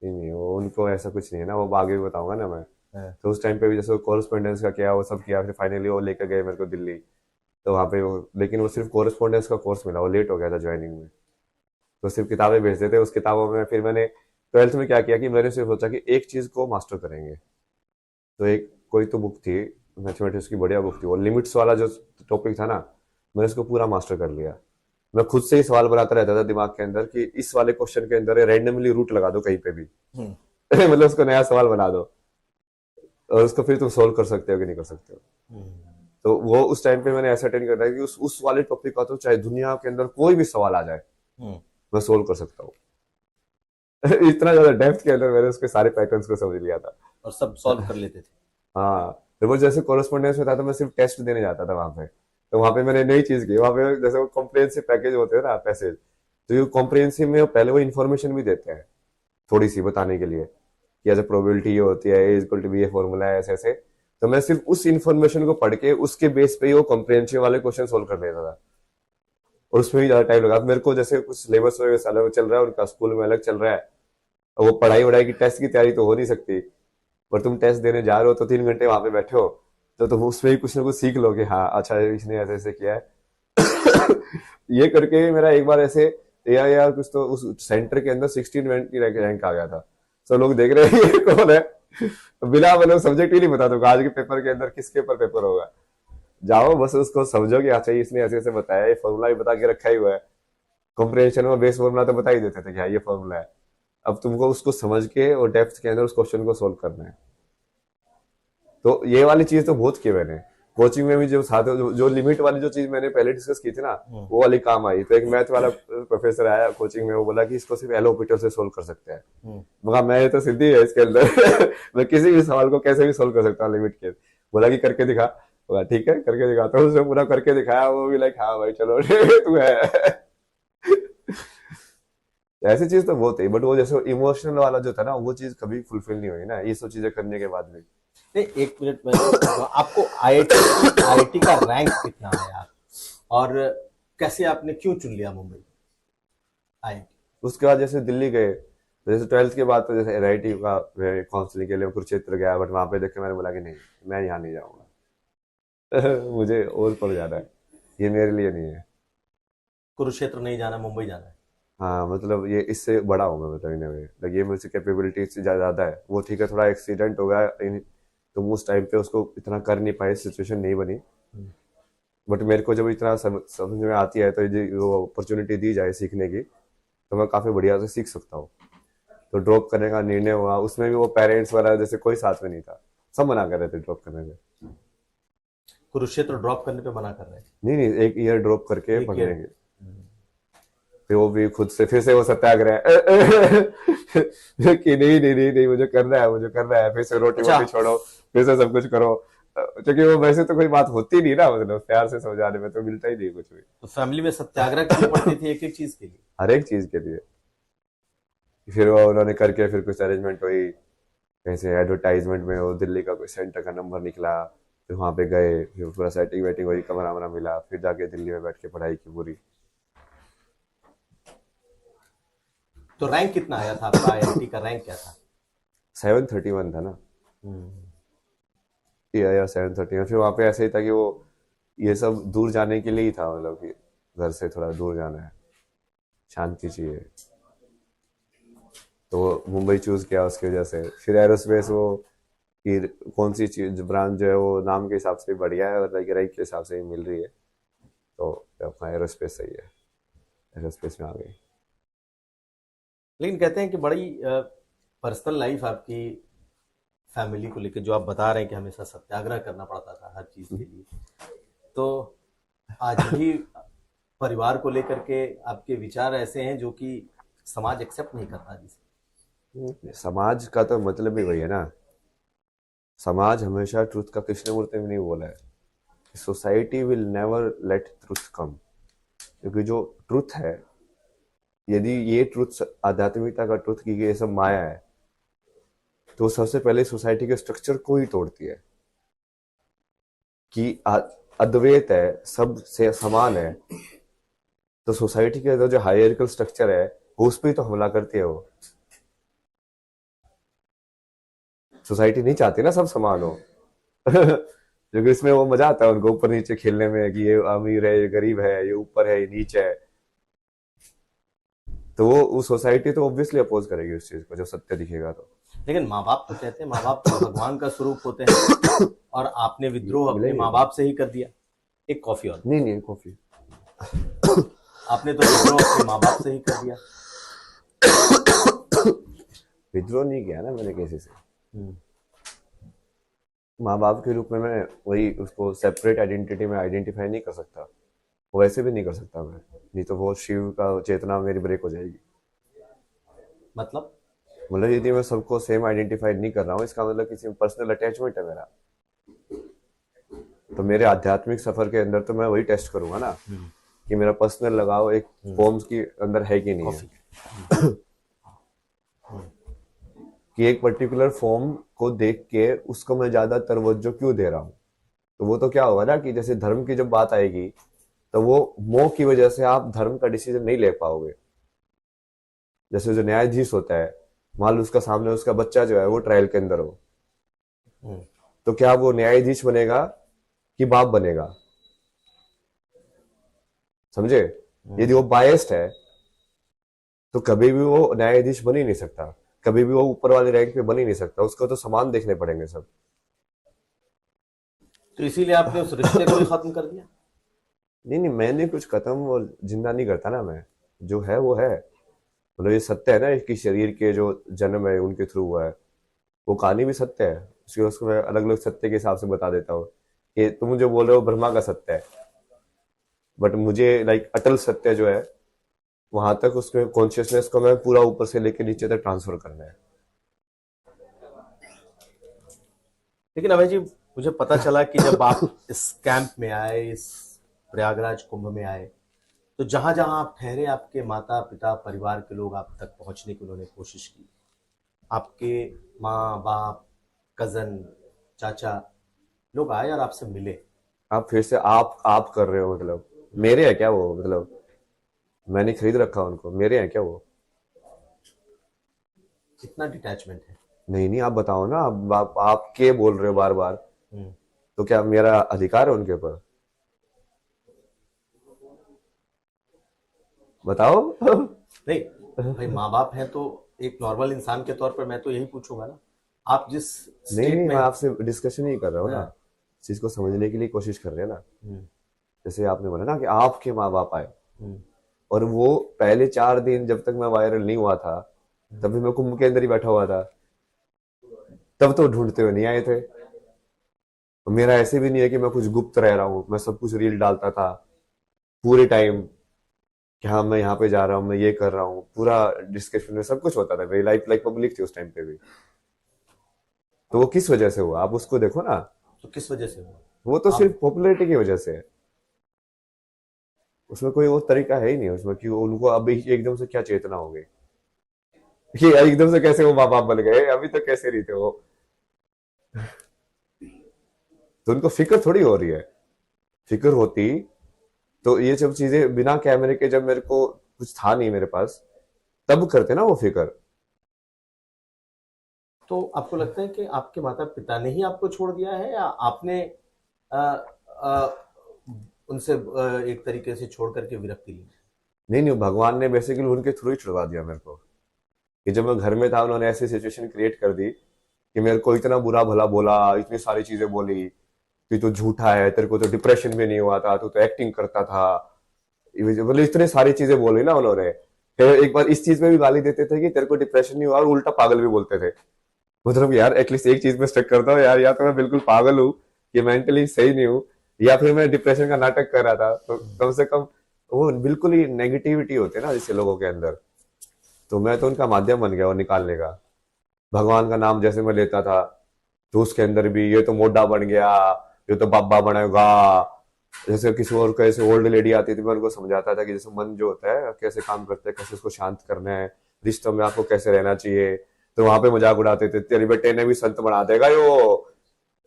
नहीं नहीं, वो उनको ऐसा कुछ नहीं है ना, वो आगे भी बताऊंगा ना मैं। हाँ। तो उस टाइम पे भी जैसे कॉरेस्पॉन्डेंस का किया, वो सब किया, फिर फाइनली वो लेकर गए मेरे को दिल्ली। तो वहाँ पे वो, लेकिन वो सिर्फ कॉरेस्पॉन्डेंस का कोर्स मिला, वो लेट हो गया था ज्वाइनिंग में, तो सिर्फ किताबें भेजते थे। उस किताबों में फिर मैंने 12th में क्या किया कि मैंने सिर्फ सोचा कि एक चीज को मास्टर करेंगे। तो एक कोई तो बुक थी मैथमेटिक्स की, बढ़िया बुक थी, वो लिमिट्स वाला जो टॉपिक था ना, मैंने इसको पूरा मास्टर कर लिया। मैं खुद से ही सवाल बनाता रहता था दिमाग के अंदर कि इस वाले क्वेश्चन के अंदर रैंडमली रूट लगा दो कहीं पे भी हम्म। मतलब उसको नया सवाल बना दो, और उसको फिर तुम सोल्व कर सकते हो कि नहीं कर सकते हो। हम्म। तो वो उस टाइम पे मैंने ऐसा अटेंड करना है कि उस वाले टॉपिक का तो चाहे दुनिया के अंदर कोई भी सवाल आ जाए हम्म। मैं सोल्व कर सकता हूँ इतना ज्यादा डेप्थ के अंदर मैंने उसके सारे पैटर्न्स को समझ लिया था। और सब सॉल्व कर लेते थे। हाँ, फिर वो जैसे कॉरेस्पॉन्डेंस में था तो मैं सिर्फ टेस्ट देने जाता था वहां पे। तो वहां पे मैंने नई चीज की, वहां पे जैसे वो कॉम्प्रिहेंसिव पैकेज होते हैं ना पैसेज, तो ये कॉम्प्रिहेंसिव में पहले वो इन्फॉर्मेशन भी देते हैं थोड़ी सी बताने के लिए कि ऐसे प्रोबेबिलिटी ये होती है, ए इक्वल टू बी, ये फॉर्मूला है ऐसे ऐसे। तो मैं सिर्फ उस इन्फॉर्मेशन को पढ़ के उसके बेस पे ही वो कॉम्प्रिहेंसिव वाले क्वेश्चन सोल्व कर देता था, और उसमें भी ज्यादा टाइम लगा। मेरे को जैसे कुछ सिलेबस वगैरह अलग चल रहा है, उनका स्कूल में अलग चल रहा है, और वो पढ़ाई वढ़ाई की टेस्ट की तैयारी तो हो नहीं सकती, पर तुम टेस्ट देने जा रहे हो तो 3 घंटे वहां पे बैठे हो, तो तुम उसमें ही कुछ ना कुछ सीख लोगे, हाँ अच्छा इसने ऐसे ऐसे किया है ये करके मेरा एक बार ऐसे या कुछ तो उस सेंटर के अंदर 16 की रैंक आ गया था। सब लोग देख रहे हैं ये कौन है, तो बिना मतलब सब्जेक्ट ही नहीं बता दूंगा आज के पेपर के अंदर किसके ऊपर पेपर होगा, जाओ बस उसको समझो कि अच्छा इसने ऐसे ऐसे बताया, ये फॉर्मूला भी बता के रखा ही हुआ है। कॉम्प्रिहेंशन में बेस फॉर्मूला तो बता ही देते थे कि हाँ ये फॉर्मूला है, अब तुमको उसको समझ के और डेप्थ के अंदर उस क्वेश्चन को सोल्व करना है। तो ये वाली चीज तो बहुत की मैंने कोचिंग में भी, जो साथ जो लिमिट वाली जो चीज मैंने पहले डिस्कस की थी ना, वो वाली काम आई। तो एक मैथ वाला प्रोफेसर आया कोचिंग में, वो बोला कि इसको सिर्फ एलोपीटर से सोल्व कर सकते हैं। मगर मैं तो सिद्धि है इसके अंदर मैं किसी भी सवाल को कैसे भी सोल्व कर सकता हूँ लिमिट के। बोला कि करके दिखा, बोला ठीक है करके दिखाता हूँ। उसने पूरा करके दिखाया, वो भी लाइक हाँ भाई चलो तू है ऐसी चीज तो बहुत है, बट वो जैसे इमोशनल वाला जो था ना, वो चीज कभी फुलफिल नहीं हुई ना, ये सब चीजें करने के बाद भी। नहीं, एक मिनट में आपको आईआईटी का रैंक कितना आया और कैसे आपने क्यों चुन लिया मुंबई आईआईटी? उसके बाद जैसे दिल्ली गए, तो जैसे 12th के बाद तो जैसे एनआईटी का काउंसलिंग के लिए कुरुक्षेत्र गया, बट वहां पे देख के मैंने बोला कि नहीं मैं यहाँ नहीं जाऊंगा मुझे और पर जाना है, ये मेरे लिए नहीं है। कुरुक्षेत्र नहीं जाना, मुंबई जाना है। हाँ मतलब ये इससे बड़ा हूँ मैं, मतलब इन वे लाइक ये मुझसे कैपेबिलिटी से ज्यादा है। वो ठीक है थोड़ा एक्सीडेंट हो गया तुम उस टाइम पे उसको इतना कर नहीं पाए, सिचुएशन नहीं बनी, बट मेरे को जब इतना समझ में आती है तो ये वो अपॉर्चुनिटी दी जाए सीखने की, तो मैं काफी बढ़िया से सीख सकता हूँ। तो ड्रॉप करने का निर्णय हुआ, उसमें भी वो पेरेंट्स वाला जैसे कोई साथ में नहीं था, सब मना कर रहे थे ड्रॉप करने में। कुरुक्षेत्र ड्रॉप करने पे मना कर रहे हैं? नहीं नहीं, एक ईयर ड्रॉप करके एक पढ़ने ईयर? के। फिर वो भी खुद से फिर से वो सत्याग्रह कि नहीं नहीं नहीं नहीं, मुझे करना है, मुझे करना है, फिर से रोटी अच्छा। वोटी छोड़ो, फिर से सब कुछ करो। क्योंकि वो वैसे तो कोई बात होती नहीं ना, मतलब प्यार से समझाने में तो मिलता ही नहीं कुछ भी। तो फैमिली में सत्याग्रह क्यों पड़ती थी एक एक चीज के लिए? हर एक चीज के लिए। फिर वो उन्होंने करके फिर कुछ अरेंजमेंट हुई, कैसे एडवर्टाइजमेंट में वो दिल्ली का कोई सेंटर का नंबर निकला, फिर वहां पे गए, फिर पूरा सेटिंग वेटिंग हुई, कमरा वमरा मिला, फिर जाके दिल्ली में बैठ के पढ़ाई की पूरी। तो रैंक कितना आया था आपका? आईआईटी का रैंक क्या था? 731 था ना, हम्म। या 731। फिर वहां पे ऐसे ही था कि वो ये सब दूर जाने के लिए ही था, मतलब कि घर से थोड़ा दूर जाना है, शांति चाहिए, तो वो मुंबई चूज किया उसकी वजह से। फिर एरोस्पेस वो कि कौन सी चीज ब्रांच जो है वो नाम के हिसाब से बढ़िया है और रैंक के हिसाब से ही मिल रही है, तो अपना एरोस्पेस सही है, एरोस्पेस में आ गई। लेकिन कहते हैं कि बड़ी पर्सनल लाइफ आपकी फैमिली को लेकर, जो आप बता रहे हैं कि हमेशा सत्याग्रह करना पड़ता था हर चीज के लिए, तो आज भी परिवार को लेकर के आपके विचार ऐसे हैं जो कि समाज एक्सेप्ट नहीं करता जिसे? समाज का तो मतलब ही वही है ना, समाज हमेशा ट्रुथ का, कृष्णमूर्ति ने नहीं बोला है, society will never let truth come, क्योंकि जो ट्रुथ है, यदि ये ट्रुथ आध्यात्मिकता का ट्रुथ की ये सब माया है, तो सबसे पहले सोसाइटी के स्ट्रक्चर को ही तोड़ती है कि अद्वैत है, सब से समान है, तो सोसाइटी के अंदर जो हायरार्किकल स्ट्रक्चर है उस पर तो हमला करती है वो। सोसाइटी नहीं चाहती ना सब समान हो क्योंकि इसमें वो मजा आता है उनको ऊपर नीचे खेलने में कि ये अमीर है, ये गरीब है, ये ऊपर है, ये नीचे है, तो वो सोसाइटी तो ऑब्वियसली अपोज करेगी उस चीज को जब सत्य दिखेगा तो। लेकिन माँ बाप तो कहते हैं, माँ बाप तो भगवान का स्वरूप होते हैं, और आपने विद्रोह अपने मिलेंगे। माँ बाप से ही कर दिया। एक कॉफी और। नहीं नहीं, कॉफी। आपने तो विद्रोह अपने माँ बाप से ही कर दिया। विद्रोह नहीं किया ना मैंने किसी से। माँ बाप के रूप में मैं वही उसको सेपरेट आइडेंटिटी में आइडेंटिफाई नहीं कर सकता, वैसे भी नहीं कर सकता मैं, नहीं तो वो शिव का चेतना मेरी ब्रेक हो जाएगी। मतलब यदि मैं सबको सेम आइडेंटिफाई नहीं कर रहा हूँ, इसका मतलब किसी पर्सनल अटैचमेंट है मेरा, तो मेरे आध्यात्मिक सफर के अंदर तो मैं वही टेस्ट करूंगा ना कि मेरा पर्सनल लगाव एक फॉर्म्स के अंदर है कि नहीं है कि एक पर्टिकुलर फॉर्म को देख के उसको मैं ज्यादा तवज्जो क्यों दे रहा हूँ। तो वो तो क्या होगा ना कि जैसे धर्म की जब बात आएगी तो वो मोह की वजह से आप धर्म का डिसीजन नहीं ले पाओगे। जैसे जो न्यायाधीश होता है, मान लो उसका सामने उसका बच्चा जो है वो ट्रायल के अंदर हो, तो क्या वो न्यायाधीश बनेगा कि बाप बनेगा? समझे? यदि वो बायस्ड है तो कभी भी वो न्यायाधीश बन ही नहीं सकता, कभी भी वो ऊपर वाले रैंक पे बन ही नहीं सकता, उसको तो समान देखने पड़ेंगे सब। तो इसीलिए आपने उस रिश्ते को ही खत्म कर दिया? नहीं नहीं, मैंने कुछ खत्म और जिंदा नहीं करता ना, मैं जो है वो है, ये सत्य है ना कि शरीर के जो जन्म है उनके थ्रू हुआ है, वो कहानी भी सत्य है, उसको मैं अलग अलग सत्य के हिसाब से बता देता हूँ कि तुम जो बोल रहे हो ब्रह्मा का सत्य है, बट मुझे अटल सत्य जो है वहां तक उसमें कॉन्शियसनेस को मैं पूरा ऊपर से लेके नीचे तक ट्रांसफर करना है। लेकिन अभय जी, मुझे पता चला कि जब आप इस कैंप में आए, इस प्रयागराज कुंभ में आए, तो जहां जहां आप ठहरे, आपके माता पिता परिवार के लोग आप तक पहुंचने की उन्होंने कोशिश की। आपके माँ बाप, कजन, चाचा, लोग आए और आपसे मिले। आप फिर से आप कर रहे हो, मेरे है क्या वो? मैंने खरीद रखा उनको, मेरे हैं क्या वो? कितना डिटैचमेंट है? नहीं नहीं, आप बताओ ना, आप के बोल रहे हो बार बार, तो क्या मेरा अधिकार है उनके ऊपर? बताओ नहीं भाई, माँ बाप हैं तो एक नॉर्मल इंसान के तौर पर मैं तो यही पूछूंगा ना, आप जिस नहीं स्टेट नहीं, में। मैं आपसे डिस्कशन ही कर रहा हूँ ना, हाँ। इस चीज को समझने के लिए कोशिश कर रहे हैं ना। जैसे आपने बोला ना कि आपके माँ बाप आए, और वो पहले 4 दिन जब तक मैं वायरल नहीं हुआ था, तभी मैं कुंभ के अंदर ही बैठा हुआ था, तब तो ढूंढते हुए नहीं आए थे। और मेरा ऐसे भी नहीं है कि मैं कुछ गुप्त रह रहा हूँ, मैं सब कुछ रील डालता था पूरे टाइम, कि हाँ मैं यहाँ पे जा रहा हूँ, मैं ये कर रहा हूँ, पूरा डिस्कशन में सब कुछ होता था, मेरी लाइफ लाइक पब्लिक थी उस टाइम पे भी। तो वो किस वजह से हुआ, आप उसको देखो ना। तो किस वजह से हुआ? वो तो आप सिर्फ पॉपुलैरिटी की वजह से है, उसमें कोई वो तरीका है ही नहीं उसमें कि उनको अभी एकदम से क्या चेतना हो गई कि एकदम से कैसे वो माँ बाप बन गए, अभी तक कैसे नहीं थे वो। तो उनको फिक्र थोड़ी हो रही है, फिक्र होती तो ये सब चीजें बिना कैमरे के, जब मेरे को कुछ था नहीं मेरे पास, तब करते ना वो फिक्र। तो आपको लगता है कि आपके माता पिता ने ही आपको छोड़ दिया है, या आपने अ, अ, उनसे एक तरीके से छोड़ करके विरक्ति ली? नहीं नहीं, भगवान ने बेसिकली उनके थ्रू ही छुड़वा दिया मेरे को, कि जब मैं घर में था उन्होंने ऐसी सिचुएशन क्रिएट कर दी कि मेरे को इतना बुरा भला बोला, इतनी सारी चीजें बोली कि तू झूठा है, तेरे को तो डिप्रेशन भी नहीं हुआ था, तू तो एक्टिंग करता था, मतलब इतने सारी चीजें बोली ना उन्होंने। फिर एक बार इस चीज में भी गाली देते थे कि तेरे को डिप्रेशन नहीं हुआ, और उल्टा पागल भी बोलते थे। मतलब यार एटलीस्ट एक चीज में स्टक करता हूँ यार, या तो मैं बिल्कुल पागल हूँ, ये मेंटली सही नहीं हूँ, या फिर मैं डिप्रेशन का नाटक कर रहा था, तो कम से कम वो बिल्कुल ही नेगेटिविटी होती है ना जिससे लोगों के अंदर। तो मैं तो उनका माध्यम बन गया वो निकालने का। भगवान का नाम जैसे मैं लेता था, तो उसके अंदर भी ये तो मोटा बन गया, ये तो बाबा बनेगा। जैसे किसी और को ऐसे ओल्ड लेडी आती थी, मैं उनको समझाता था कि जैसे मन जो होता है कैसे काम करता है, कैसे उसको शांत करना है, रिश्तों में आपको कैसे रहना चाहिए। तो वहां पे मजाक उड़ाते थे, तेरे बेटे ने भी संत बना देगा यो,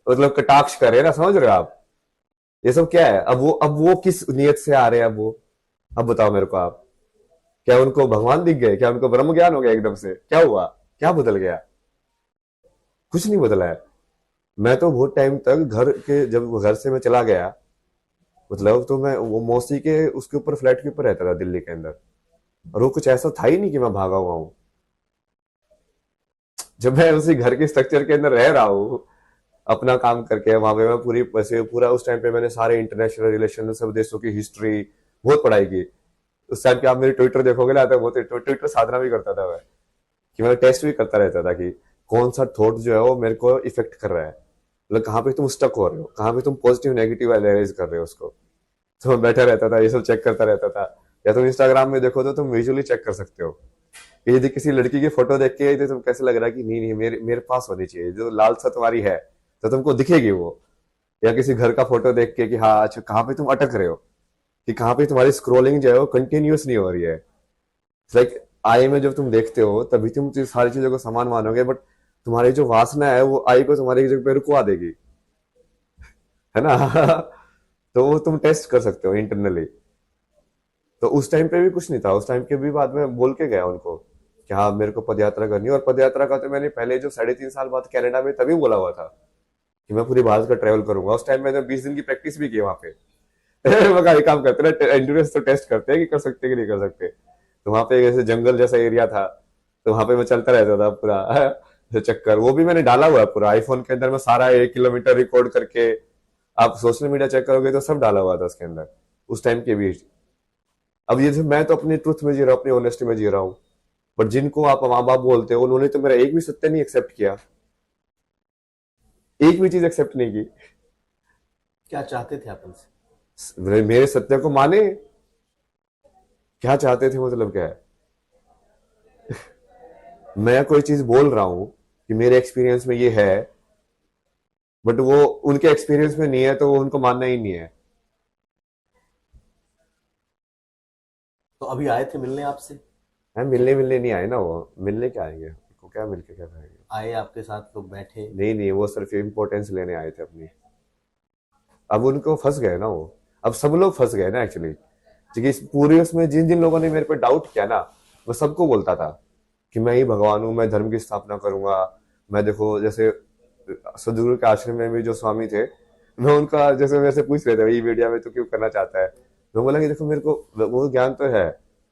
मतलब कटाक्ष करे ना, समझ रहे हो आप। ये सब क्या है, अब वो किस नियत से आ रहे हैं, अब वो, अब बताओ मेरे को आप, क्या उनको भगवान दिख गए, क्या उनको ब्रह्म ज्ञान हो गया एकदम से, क्या हुआ, क्या बदल गया? कुछ नहीं बदला है। मैं तो बहुत टाइम तक घर के, जब घर से मैं चला गया, मतलब तो मैं वो मौसी के उसके ऊपर फ्लैट के ऊपर रहता था दिल्ली के अंदर, और वो कुछ ऐसा था ही नहीं कि मैं भागा हुआ हूँ। जब मैं उसी घर के स्ट्रक्चर के अंदर रह रहा हूँ, अपना काम करके, वहां पे मैं पूरी वैसे पूरा उस टाइम पे मैंने सारे इंटरनेशनल रिलेशन, सब देशों की हिस्ट्री बहुत पढ़ाई की। उस टाइम पे आप मेरे ट्विटर देखोगे ना, तो बहुत ट्विटर साधना भी करता था मैं, कि मैं टेस्ट भी करता रहता था कि कौन सा थॉट जो है वो मेरे को इफेक्ट कर रहा है, मतलब कहाँ पे तुम स्टक हो रहे हो, कहाँ पे तुम पॉजिटिव नेगेटिव एनालाइज कर रहे हो उसको। तो मैं बैठा रहता था, ये सब चेक करता रहता था। या तुम इंस्टाग्राम में देखो तो तुम विजुअली चेक कर सकते हो कि यदि किसी लड़की की फोटो देख के तो तुम कैसे लग रहा है कि नहीं नहीं मेरे मेरे पास होनी चाहिए, जो लालसा तुम्हारी है तो तुमको दिखेगी वो। या किसी घर का फोटो देख के कि हाँ अच्छा कहाँ पे तुम अटक रहे हो, कि कहाँ पे तुम्हारी स्क्रोलिंग जो है वो कंटिन्यूस नहीं हो रही है। लाइक आई में जब तुम देखते हो तभी तुम सारी चीजों को समान मानोगे, बट तुम्हारी जो वासना है वो आई को तुम्हारी जगह पे रुकवा देगी, है ना। तो वो तुम टेस्ट कर सकते हो इंटरनली। तो उस टाइम पे भी कुछ नहीं था, उस टाइम के भी बाद में बोल के गया उनको कि हाँ मेरे को पदयात्रा करनी है। और पदयात्रा का तो मैंने पहले जो 3.5 साल बाद कनाडा में तभी बोला हुआ था कि मैं पूरी भारत का ट्रेवल करूंगा। उस टाइम मैंने 20 दिन की प्रैक्टिस भी की वहां पे। मैं कहा, ये काम करते ना, एंड्योरेंस तो टेस्ट करते हैं कि कर सकते कि नहीं कर सकते। तो वहां पे ऐसे जंगल जैसा एरिया था, तो वहां पे मैं चलता रहता था पूरा चक्कर। वो भी मैंने डाला हुआ है पूरा आईफोन के अंदर, मैं सारा 1 किलोमीटर रिकॉर्ड करके, आप सोशल मीडिया चेक करोगे तो सब डाला हुआ था उसके अंदर उस टाइम के भी। अब ये जो मैं तो अपनी ट्रुथ में जी रहा हूँ, अपनी ऑनेस्टी में जी रहा हूँ, बट जिनको आप माँ बाप बोलते हो उन्होंने तो मेरा एक भी सत्य नहीं एक्सेप्ट किया, एक भी चीज एक्सेप्ट नहीं की। क्या चाहते थे आप उनसे? मेरे सत्य को माने, क्या चाहते थे मतलब क्या है। मैं कोई चीज बोल रहा हूं कि मेरे एक्सपीरियंस में ये है, बट वो उनके एक्सपीरियंस में नहीं है, तो वो उनको मानना ही नहीं है। तो अभी आए थे मिलने आपसे? है मिलने मिलने नहीं आए ना, वो मिलने क्या आएंगे, उनको क्या मिलके क्या करेंगे। आए, आपके साथ लोग बैठे? नहीं नहीं, वो सिर्फ इम्पोर्टेंस लेने आए थे अपनी। अब उनको फंस गए ना वो, अब सब लोग फंस गए ना एक्चुअली, क्योंकि इस पूरे उसमें जिन जिन लोगों ने मेरे पे डाउट किया ना, मैं सबको बोलता था कि मैं ही भगवान हूँ, मैं धर्म की स्थापना करूंगा। मैं देखो जैसे सदगुरु के आश्रम में भी जो स्वामी थे, मैं उनका जैसे मेरे से पूछ रहे थे ये मीडिया में तो क्यों करना चाहता है, मैं बोला कि देखो मेरे को वो ज्ञान तो है,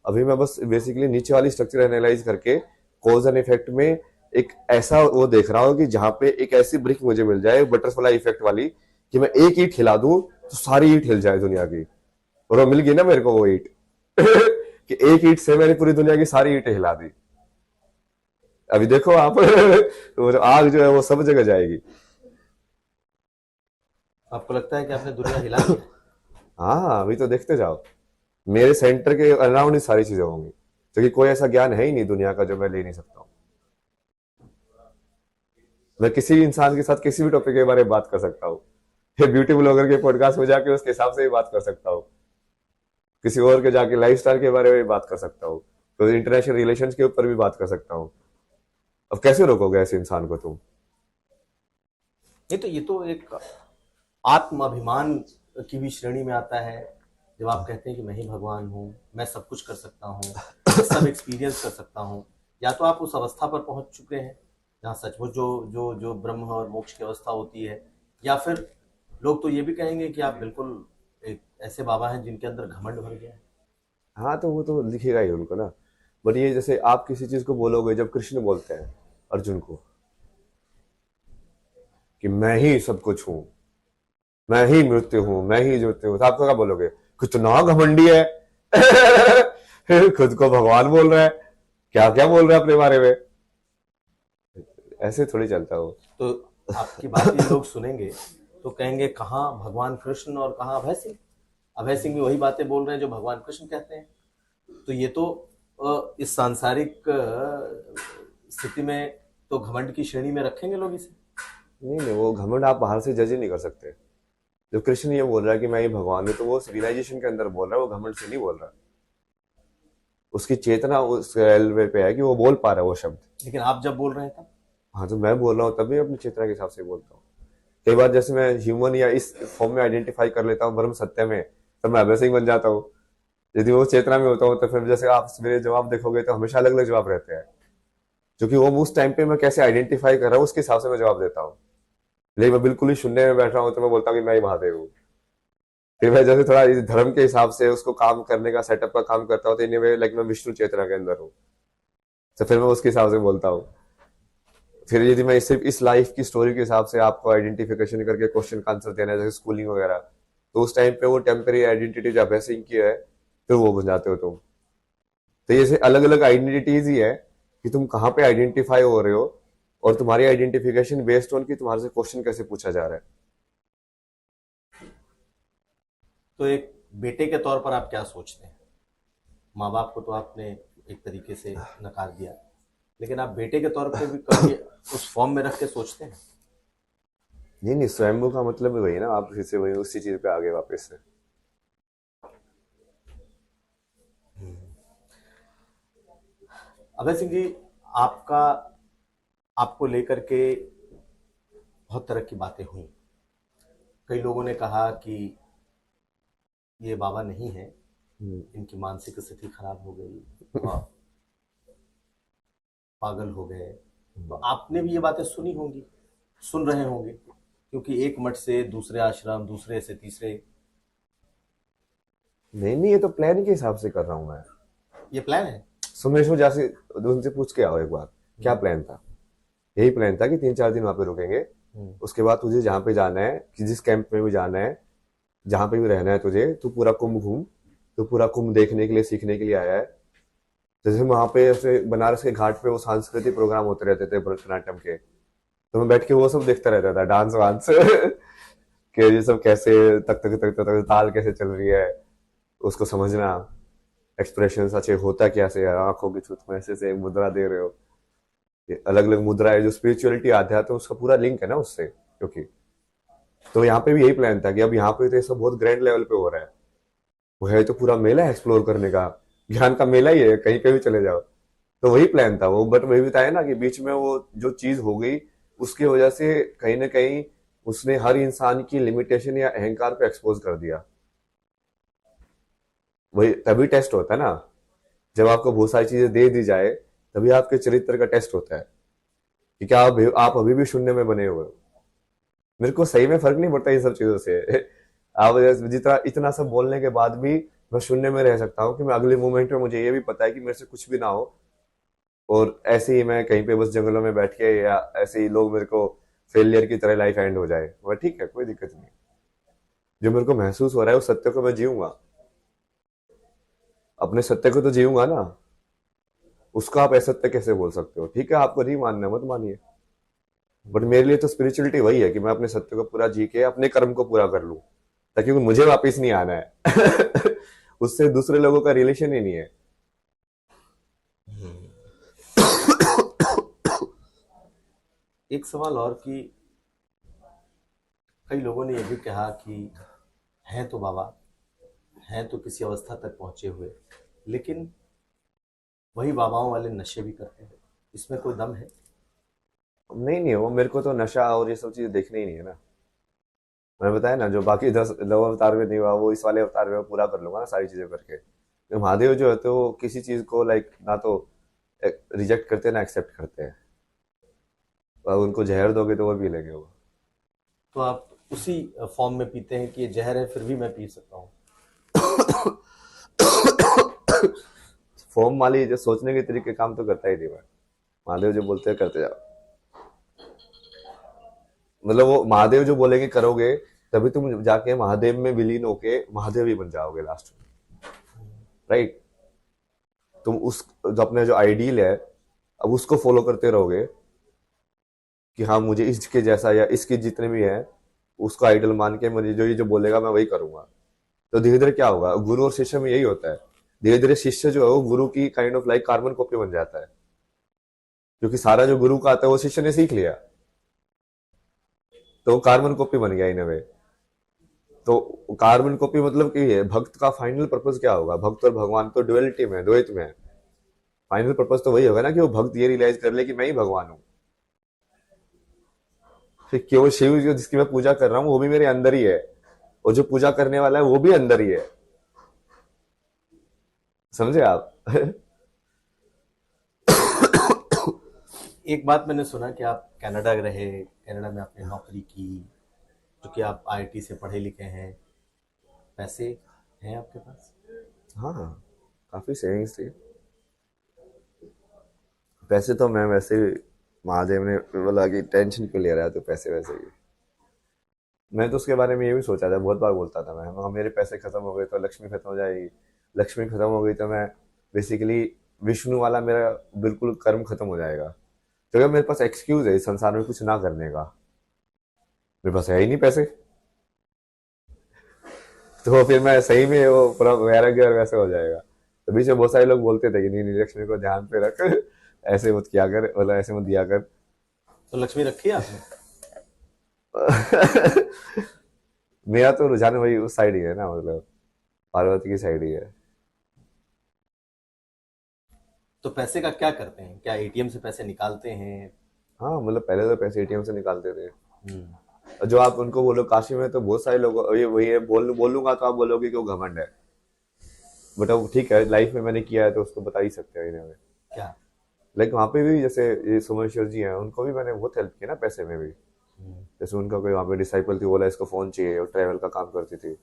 अभी मैं बस बेसिकली नीचे वाली स्ट्रक्चर एनालाइज करके कॉज एंड इफेक्ट में एक ऐसा वो देख रहा हूँ कि जहां पे एक ऐसी ब्रिक मुझे मिल जाए बटरफ्लाई इफेक्ट वाली, कि मैं एक ईंट हिला दूं तो सारी ईंट हिल जाए दुनिया की। और वो मिल गई ना मेरे को वो ईंट कि एक ईंट से मैंने पूरी दुनिया की सारी ईंटें हिला दी। अभी देखो आप वो जो आग जो है वो सब जगह जाएगी। आपको लगता है कि आपने दुनिया हिला दिया? हाँ, अभी तो देखते जाओ, मेरे सेंटर के अराउंड ही सारी चीजें होंगी, क्योंकि कोई ऐसा ज्ञान है ही नहीं दुनिया का जो मैं ले नहीं सकता हूँ। मैं किसी भी इंसान के साथ किसी भी टॉपिक के बारे में बात कर सकता हूँ। ये ब्यूटी ब्लॉगर के पॉडकास्ट में जाके उसके हिसाब से ही बात कर सकता हूँ, किसी और के जाके लाइफस्टाइल के बारे में भी बात कर सकता हूँ, तो इंटरनेशनल रिलेशंस के ऊपर भी बात कर सकता हूँ। अब कैसे रोकोगे ऐसे इंसान को तुम? ये तो एक आत्माभिमान की भी श्रेणी में आता है, जब आप कहते हैं कि मैं ही भगवान हूँ, मैं सब कुछ कर सकता हूँ, मैं सब एक्सपीरियंस कर सकता हूँ। या तो आप उस अवस्था पर पहुंच चुके हैं जहाँ सचमुच जो जो जो ब्रह्म और मोक्ष की अवस्था होती है, या फिर लोग तो ये भी कहेंगे कि आप बिल्कुल एक ऐसे बाबा हैं जिनके अंदर घमंड भर गया है। हाँ, तो वो तो लिखेगा ही उनको ना। बट ये जैसे आप किसी चीज को बोलोगे, जब कृष्ण बोलते हैं अर्जुन को कि मैं ही सब कुछ हूं, मैं ही मृत्यु हूं, मैं ही ज्योति हूं, तो आप तो क्या बोलोगे? कितना घमंडी है खुद को भगवान बोल रहा है, क्या क्या बोल रहा है अपने बारे में। ऐसे थोड़ी चलता हो। तो आपकी बात ये लोग सुनेंगे तो कहेंगे कहाँ भगवान कृष्ण और कहाँ अभय सिंह। अभय सिंह भी वही बातें बोल रहे हैं जो भगवान कृष्ण कहते हैं। तो ये तो इस सांसारिक स्थिति में तो घमंड की श्रेणी में रखेंगे लोग इसे। नहीं नहीं, वो घमंड आप बाहर से जज ही नहीं कर सकते। जब कृष्ण ये बोल रहा है कि मैं ही भगवान हूं, तो वो रियलाइजेशन के अंदर बोल रहा है, वो घमंड से नहीं बोल रहा। उसकी चेतना उस लेवल पे है कि वो बोल पा रहा है वो शब्द। लेकिन आप जब बोल रहे हैं तब हाँ, तो मैं बोल रहा हूँ तब भी अपनी चेतना के हिसाब से बोलता हूँ। कई बार जैसे मैं ह्यूमन या इस फॉर्म में आइडेंटिफाई कर लेता हूँ ब्रह्म सत्य में, तब मैं अभय सिंह बन जाता हूँ। यदि वो चेतना में होता हूँ तो फिर जैसे आप मेरे जवाब देखोगे तो हमेशा अलग अलग जवाब रहते हैं, क्योंकि वो उस टाइम पे मैं कैसे आइडेंटिफाई कर रहा हूँ उसके हिसाब से मैं जवाब देता हूँ। लेकिन मैं बिल्कुल ही शून्य में बैठ रहा हूँ तो मैं बोलता हूँ कि मैं ही महादेव हूँ। फिर मैं जैसे थोड़ा इस धर्म के हिसाब से उसको काम करने का सेटअप का काम करता हूँ, तो इन्हें लाइक मैं विष्णु चेतना के अंदर हूँ, तो फिर मैं उसके हिसाब से बोलता हूँ। फिर यदि मैं सिर्फ इस लाइफ की स्टोरी के हिसाब से आपको आइडेंटिफिकेशन करके क्वेश्चन का आंसर देना है, जैसे स्कूलिंग वगैरह, तो उस टाइम पे वो टेम्पररी आइडेंटिटी जो अभय सिंह की है, फिर वो बन जाते हो तुम। तो ये अलग अलग आइडेंटिटीज ही है कि तुम कहाँ पे आइडेंटिफाई हो रहे हो, और तुम्हारी आइडेंटिफिकेशन बेस्ड ऑन कि तुम्हारे से क्वेश्चन कैसे पूछा जा रहा है। तो एक बेटे के तौर पर आप क्या सोचते हैं? माँ बाप को तो आपने एक तरीके से नकार दिया, लेकिन आप बेटे के तौर पे भी कभी उस फॉर्म में रख के सोचते हैं? नहीं नहीं, स्वयंभू का मतलब वही ना, आप फिर से वही उसी चीज पे आगे वापस से। अभय सिंह जी, आपका आपको लेकर के बहुत तरह की बातें हुई। कई लोगों ने कहा कि ये बाबा नहीं है, इनकी मानसिक स्थिति खराब हो गई और पागल हो गए। तो आपने भी ये बातें सुनी होंगी, सुन रहे होंगे, क्योंकि एक मठ से दूसरे आश्रम, दूसरे से तीसरे। नहीं नहीं, ये तो प्लान के हिसाब से कर रहा हूँ मैं। ये प्लान है? सुमेश को जैसे उनसे पूछ के आओ एक बार, क्या प्लान था। यही प्लान था कि 3-4 दिन वहां पे रुकेंगे, उसके बाद तुझे जहाँ पे जाना है, कि जिस कैंप में भी जाना है, जहां पे भी रहना है तुझे, तू पूरा कुंभ घूम। तू पूरा कुंभ देखने के लिए, सीखने के लिए आया है। जैसे वहां पे ऐसे बनारस के घाट पे वो सांस्कृतिक प्रोग्राम होते रहते थे भरतनाट्यम के, तो मैं बैठ के वो सब देखता रहता था, डांस वांस कि ये सब कैसे तक तक तक तक तक ताल कैसे चल रही है, उसको समझना, एक्सप्रेशन अच्छे होता कैसे है, आंखों की छुत में ऐसे से मुद्रा दे रहे हो, ये अलग अलग मुद्रा है जो स्पिरिचुअलिटी आध्यात्म उसका पूरा लिंक है ना उससे, क्योंकि तो यहाँ पे भी यही प्लान था कि अब यहाँ पे तो ये सब बहुत ग्रैंड लेवल पे हो रहा है। वो है तो पूरा मेला है एक्सप्लोर करने का, ज्ञान का मेला ही है, कहीं कहीं चले जाओ। तो वही प्लान था वो, बट वही बताया ना कि बीच में वो जो चीज हो गई, उसकी वजह से कहीं ना कहीं उसने हर इंसान की लिमिटेशन या अहंकार पे एक्सपोज कर दिया। वही तभी टेस्ट होता है ना, जब आपको बहुत सारी चीजें दे दी जाए, तभी आपके चरित्र का टेस्ट होता है कि क्या आप अभी भी शून्य में बने हुए हो। मेरे को सही में फर्क नहीं पड़ता इन सब चीजों से आप जितना इतना सब बोलने के बाद भी मैं शून्य में रह सकता हूँ कि मैं अगले मोमेंट में मुझे ये भी पता है कि मेरे से कुछ भी ना हो, और ऐसे ही मैं कहीं पे बस जंगलों में बैठ के, या ऐसे ही लोग मेरे को फेलियर की तरह लाइफ एंड हो जाए, वह ठीक है, कोई दिक्कत नहीं। जो मेरे को महसूस हो रहा है उस सत्य को मैं जीऊंगा। अपने सत्य को तो जीऊंगा ना, उसको आप असत्य कैसे बोल सकते हो? ठीक है, आपको नहीं मानना है, मत मानिए, बट मेरे लिए तो स्पिरिचुअलिटी वही है कि मैं अपने सत्य को पूरा जी के अपने कर्म को पूरा कर लूं, ताकि मुझे वापस नहीं आना है। उससे दूसरे लोगों का रिलेशन ही नहीं है। एक सवाल और कि कई लोगों ने यह भी कहा कि हैं तो बाबा, हैं तो किसी अवस्था तक पहुंचे हुए, लेकिन वही बाबाओं वाले नशे भी करते हैं, इसमें कोई दम है? नहीं नहीं, वो मेरे को तो नशा और ये सब चीजें देखनी ही नहीं है ना। मैंने बताया ना, जो बाकी 10 अवतार में नहीं हुआ वो इस वाले अवतार में मैं पूरा कर लूंगा ना, सारी चीजें करके। तो महादेव जो है तो वो किसी चीज को लाइक ना तो रिजेक्ट करते हैं ना एक्सेप्ट करते हैं। और उनको जहर दोगे तो वो पी लेंगे वो। तो आप उसी फॉर्म में पीते हैं कि ये जहर है फिर भी मैं पी सकता हूँ? फॉर्म वाली जो सोचने के तरीके काम तो करता ही नहीं मैं। महादेव जो बोलते हैं करते जाओ। मतलब वो महादेव जो बोलेंगे करोगे, तभी तुम जाके महादेव में विलीन होके महादेव ही बन जाओगे लास्ट में, राइट? तुम उस जो अपने जो आइडियल है, अब उसको फॉलो करते रहोगे कि हाँ मुझे इसके जैसा या इसके जितने भी है उसको आइडल मान के मुझे जो ये जो बोलेगा मैं वही करूंगा। तो धीरे धीरे क्या होगा, गुरु और शिष्य में यही होता है। धीरे धीरे शिष्य जो है वो गुरु की kind of like carbon copy बन जाता है, क्योंकि सारा जो गुरु का आता है वो शिष्य ने सीख लिया, तो वो कार्बन कॉपी बन गया इन अ वे। तो कार्बन कॉपी मतलब कि है भक्त का फाइनल पर्पस क्या होगा? भक्त और भगवान तो ड्युअलिटी में, द्वैत में है। फाइनल पर्पस तो वही होगा ना कि वो भक्त ये रियलाइज कर ले कि मैं ही भगवान हूँ। फिर केवल शिव जो जिसकी मैं पूजा कर रहा हूँ वो भी मेरे अंदर ही है, और जो पूजा करने वाला है वो भी अंदर ही है। समझे आप? एक बात मैंने सुना कि आप कनाडा रहे, कनाडा में आपने नौकरी की, जो कि आप आईटी से पढ़े लिखे हैं, पैसे हैं आपके पास? हाँ हाँ, काफी सेविंग्स थी। पैसे तो मैं वैसे ही, महादेव ने बोला कि टेंशन क्यों ले रहा है तो पैसे वैसे ही। मैं तो उसके बारे में ये भी सोचा था, बहुत बार बोलता था मैं, मेरे पैसे खत्म हो गए तो लक्ष्मी खत्म हो जाएगी, लक्ष्मी खत्म हो गई तो मैं बेसिकली विष्णु वाला मेरा बिल्कुल कर्म खत्म हो जाएगा। तो अगर मेरे पास एक्सक्यूज है इस संसार में कुछ ना करने का, मेरे पास है ही नहीं पैसे, तो फिर मैं सही में वो पूरा वैराग्य और वैसे हो जाएगा। तो बीच में बहुत सारे लोग बोलते थे कि नहीं नहीं, लक्ष्मी को ध्यान पे रख, ऐसे मत किया कर, मतलब ऐसे मत दिया कर। तो लक्ष्मी रखी है आपने? मेरा तो रुझान वही उस साइड ही है ना, मतलब पार्वती की साइड ही है। तो पैसे का क्या करते हैं? क्या एटीएम से पैसे निकालते हैं? हाँ मतलब पहले तो पैसे एटीएम से निकालते थे। हम्म। और जो आप उनको बोलो काशी में तो बहुत सारे लोग ये वही है, बोलूंगा तो आप बोलोगे कि वो घमंड है, बट अब ठीक है, लाइफ में मैंने किया है तो उसको बता ही सकते हैं इन्हें। क्या? लाइक वहाँ पे भी जैसे ये सोमेश्वर जी हैं, उनको भी मैंने बहुत हेल्प की ना पैसे में भी। हम्म। जैसे उनका कोई वहाँ पे डिसाइपल थी, बोला इसको फोन चाहिए, और ट्रैवल का काम करती थी,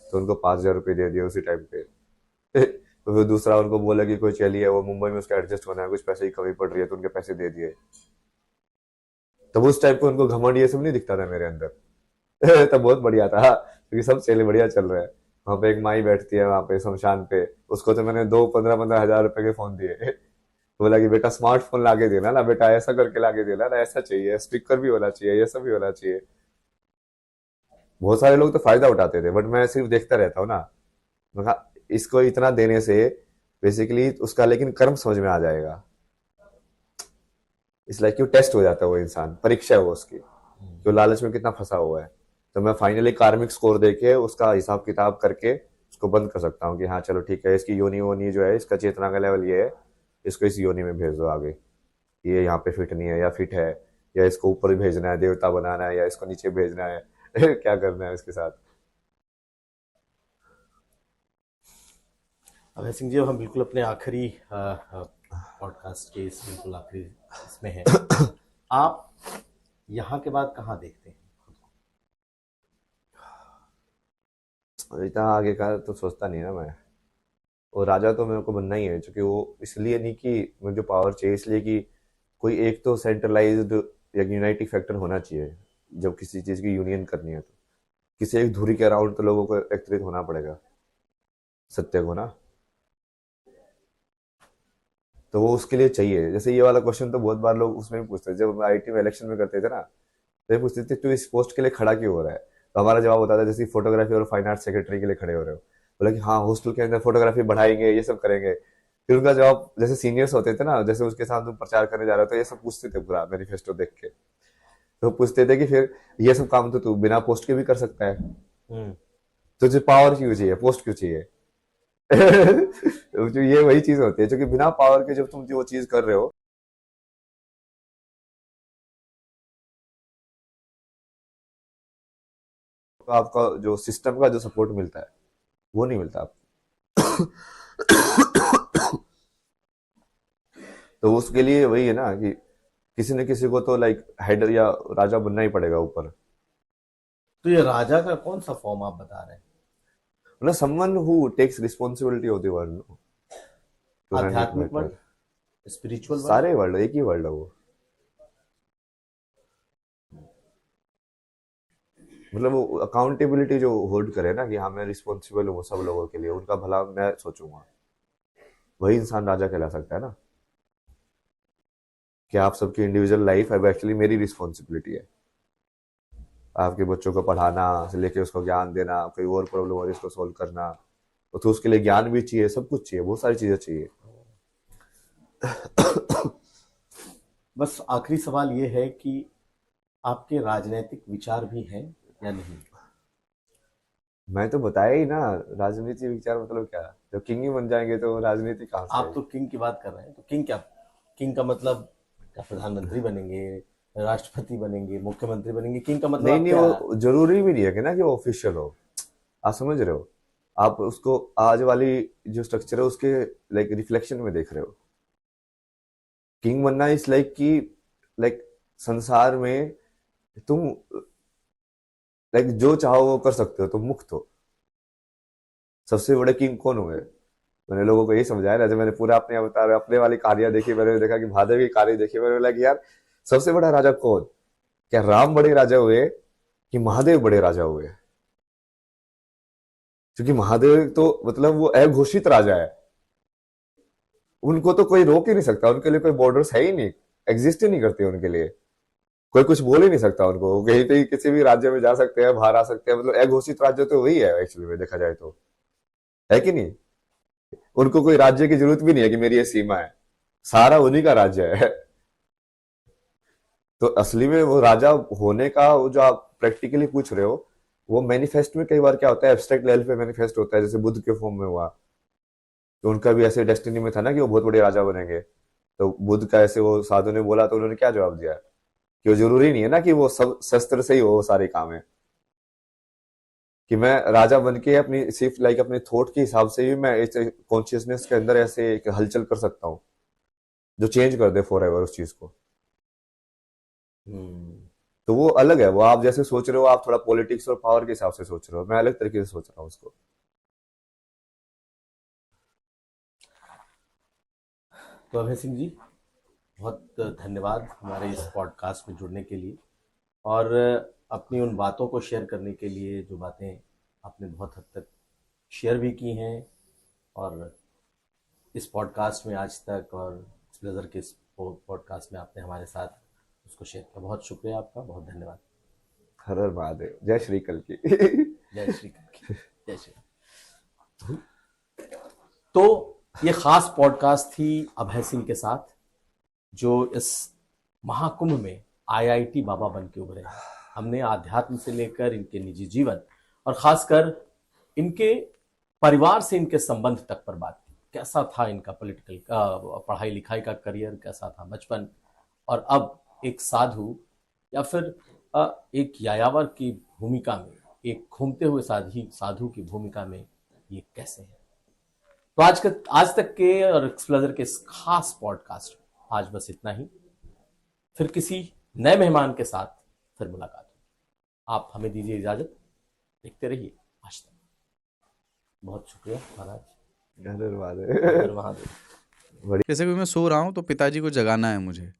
तो उनको 5,000 रुपये दे दिए उसी टाइम पे। तो फिर दूसरा उनको बोला कि कोई चलिए वो मुंबई में उसका एडजस्ट होना है, कुछ पैसे की कमी पड़ रही है, तो उनके पैसे दे दिए। तब उस टाइप को उनको घमंड ये सब नहीं दिखता था मेरे अंदर। तब बहुत बढ़िया था, क्योंकि सब चले बढ़िया चल रहा है। वहाँ पे एक माई बैठती है वहाँ पे शमशान पे, उसको तो मैंने 15,000 रुपए के फोन दिए। बोला कि बेटा स्मार्टफोन लाके देना ना बेटा, ऐसा करके लाके देना ना, ऐसा चाहिए, स्पीकर भी होना चाहिए, ये सब भी होना चाहिए। बहुत सारे लोग तो फायदा उठाते थे, बट मैं सिर्फ देखता रहता हूँ ना। मैं कहा इसको इतना देने से बेसिकली उसका लेकिन कर्म समझ में आ जाएगा। इस लाइक क्यों टेस्ट हो जाता है वो इंसान, परीक्षा है वो उसकी, कि वो लालच में कितना फंसा हुआ है। तो मैं फाइनली कार्मिक स्कोर देके उसका हिसाब किताब करके उसको बंद कर सकता हूँ कि हाँ चलो ठीक है, इसकी योनि वोनी जो है, इसका चेतना का लेवल ये है, इसको इस योनि में भेज दो आगे, ये यहाँ पे फिट नहीं है या फिट है, या इसको ऊपर भेजना है, देवता बनाना है, या इसको नीचे भेजना है। क्या करना है इसके साथ। अभय सिंह जी, अब हम बिल्कुल अपने आखिरी पॉडकास्ट के इस बिल्कुल आखिरी इसमें हैं। आप यहाँ के बाद कहाँ देखते हैं? इतना आगे का तो सोचता नहीं ना मैं। और राजा तो मेरे को बनना ही है, क्योंकि वो इसलिए नहीं कि मुझे पावर चाहिए, इसलिए कि कोई एक तो सेंट्रलाइज्ड या यूनाइटिंग फैक्टर होना चाहिए। जब किसी चीज़ की यूनियन करनी है तो किसी एक धुरी के अराउंड तो लोगों को एकत्रित होना पड़ेगा, सत्य को ना। तो वो उसके लिए चाहिए। जैसे ये वाला क्वेश्चन तो बहुत बार लोग उसमें भी पूछते हैं, जब आईटी में इलेक्शन में करते थे ना, तो ये पूछते थे तू इस पोस्ट के लिए खड़ा क्यों हो रहा है। तो हमारा जवाब होता था जैसे फोटोग्राफी और फाइन आर्ट सेक्रेटरी के लिए खड़े हो रहे हो, बोला कि हाँ हॉस्टल के अंदर फोटोग्राफी बढ़ाएंगे, ये सब करेंगे। फिर उनका जवाब, जैसे सीनियर्स होते थे ना, जैसे उसके साथ तुम प्रचार करने जा रहे हो, तो ये सब पूछते थे पूरा मैनिफेस्टो देख के। तो पूछते थे कि फिर ये सब काम तो तू बिना पोस्ट के भी कर सकता है, हम्म। तुझे पावर क्यों चाहिए, पोस्ट क्यों चाहिए। जो ये वही चीज होती है जो कि बिना पावर के जब तुम जो चीज कर रहे हो, तो आपका जो सिस्टम का जो सपोर्ट मिलता है वो नहीं मिलता आपको। तो उसके लिए वही है ना कि किसी न किसी को तो लाइक हेड या राजा बनना ही पड़ेगा ऊपर। तो ये राजा का कौन सा फॉर्म आप बता रहे हैं? मतलब someone who takes responsibility of the world to run it आध्यात्मिक बेटर। World, spiritual world? सारे वर्ल्ड एक ही वर्ल्ड है वो। मतलब वो अकाउंटेबिलिटी जो होल्ड करे ना कि हाँ मैं रिस्पॉन्सिबल हूँ सब लोगों के लिए, उनका भला मैं सोचूंगा, वही इंसान राजा कहला सकता है ना। कि आप सबकी इंडिविजुअल लाइफ अब एक्चुअली मेरी रिस्पॉन्सिबिलिटी है। आपके बच्चों को पढ़ाना से लेके उसको ज्ञान देना, कोई और प्रॉब्लम हो रही है उसको सोल्व करना, तो उसके लिए ज्ञान भी चाहिए, सब कुछ चाहिए, बहुत सारी चीजें चाहिए। बस आखिरी सवाल ये है कि आपके राजनीतिक विचार भी हैं या नहीं? मैं तो बताया ही ना, राजनीति विचार मतलब क्या, जब किंग ही बन जाएंगे तो राजनीति कहाँ से आप आएगी। तो किंग की बात कर रहे हैं, तो किंग क्या? किंग का मतलब क्या प्रधानमंत्री बनेंगे, राष्ट्रपति बनेंगे, मुख्यमंत्री बनेंगे? किंग का मतलब नहीं आप नहीं, क्या? वो जरूरी भी नहीं है कि ना कि वो ऑफिशियल हो। आप समझ रहे हो, आप उसको आज वाली जो स्ट्रक्चर है उसके लाइक रिफ्लेक्शन में देख रहे हो। किंग बनना इस लाइक कि लाइक संसार में तुम लाइक जो चाहो वो कर सकते हो, तुम मुक्त हो। सबसे बड़े किंग कौन हुए, मैंने लोगों को यही समझाया ना, जब मैंने पूरा अपने अवतार अपने वाली कार्य देखी, मैंने देखा कि महादेव की कार्य देखी, मैंने बोला कि यार सबसे बड़ा राजा कौन, क्या राम बड़े राजा हुए कि महादेव बड़े राजा हुए। क्योंकि महादेव तो मतलब वो अघोषित राजा है, उनको तो कोई रोक ही नहीं सकता, उनके लिए कोई बॉर्डर्स है ही नहीं, एग्जिस्ट ही नहीं करती उनके लिए, कोई कुछ बोल ही नहीं सकता उनको, वो कहीं पे किसी भी राज्य में जा सकते हैं, बाहर आ सकते हैं। मतलब अघोषित राज्य तो वही है एक्चुअली में देखा जाए तो, है कि नहीं। उनको कोई राज्य की जरूरत भी नहीं है कि मेरी ये सीमा है, सारा उन्हीं का राज्य है। तो असली में वो राजा होने का वो जो आप प्रैक्टिकली पूछ रहे हो, वो मैनिफेस्ट में कई बार क्या होता है, एब्स्ट्रैक्ट लेवल पे मैनिफेस्ट होता है, जैसे बुद्ध के फॉर्म में हुआ। तो उनका भी ऐसे डेस्टिनी में था ना कि वो बहुत बड़े राजा बनेंगे। तो बुद्ध का ऐसे वो साधु ने बोला तो उन्होंने क्या जवाब दिया कि वो जरूरी नहीं है ना कि वो सब शस्त्र से ही हो वो सारे काम है, कि मैं राजा बन के अपनी सिर्फ लाइक अपने थॉट के हिसाब से ही मैं कॉन्शियसनेस के अंदर ऐसे एक हलचल कर सकता हूँ जो चेंज कर दे फॉर एवर उस चीज को। हम्म। तो वो अलग है, वो आप जैसे सोच रहे हो, आप थोड़ा पॉलिटिक्स और पावर के हिसाब से सोच रहे हो, मैं अलग तरीके से सोच रहा हूँ उसको। तो अभय सिंह जी, बहुत धन्यवाद हमारे इस पॉडकास्ट में जुड़ने के लिए, और अपनी उन बातों को शेयर करने के लिए जो बातें आपने बहुत हद तक शेयर भी की हैं, और इस पॉडकास्ट में आज तक और प्लेजर के इस पॉडकास्ट में आपने हमारे साथ उसको शेयर किया। बहुत शुक्रिया आपका, बहुत धन्यवाद। हर हर महादेव, जय श्री कल की। जय श्री कृष्ण, जय श्री। तो ये खास पॉडकास्ट थी अभय सिंह के साथ, जो इस महाकुंभ में आईआईटी बाबा बन के उभरे हैं। हमने आध्यात्म से लेकर इनके निजी जीवन और खासकर इनके परिवार से इनके संबंध तक पर बात की। कैसा था इनका पॉलिटिकल पढ़ाई लिखाई का करियर, कैसा था बचपन, और अब एक साधु या फिर एक यायावर की भूमिका में, एक घूमते हुए साधु की भूमिका में ये कैसे है। तो आज तक के और एक्सप्लोजर के इस खास पॉडकास्ट में आज बस इतना ही। फिर किसी नए मेहमान के साथ फिर मुलाकात होगी। आप हमें दीजिए इजाजत, देखते रहिए आज तक। बहुत शुक्रिया महाराज। हर हर हर महादेव। महादेव। जैसे कि मैं सो रहा हूँ तो पिताजी को जगाना है मुझे,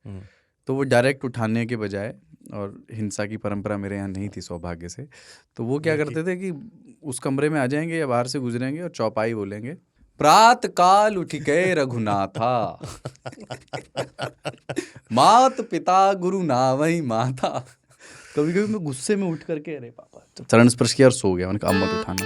तो वो डायरेक्ट उठाने के बजाय, और हिंसा की परंपरा मेरे यहाँ नहीं थी सौभाग्य से, तो वो क्या करते थे कि उस कमरे में आ जाएंगे या बाहर से गुजरेंगे और चौपाई बोलेंगे, प्रात काल उठ के रघुनाथा, मात पिता गुरु नावई माता। कभी कभी मैं गुस्से में उठ करके अरे पापा, जब चरण स्पर्श किया और सो गया, मैंने कहा अब मत उठाना।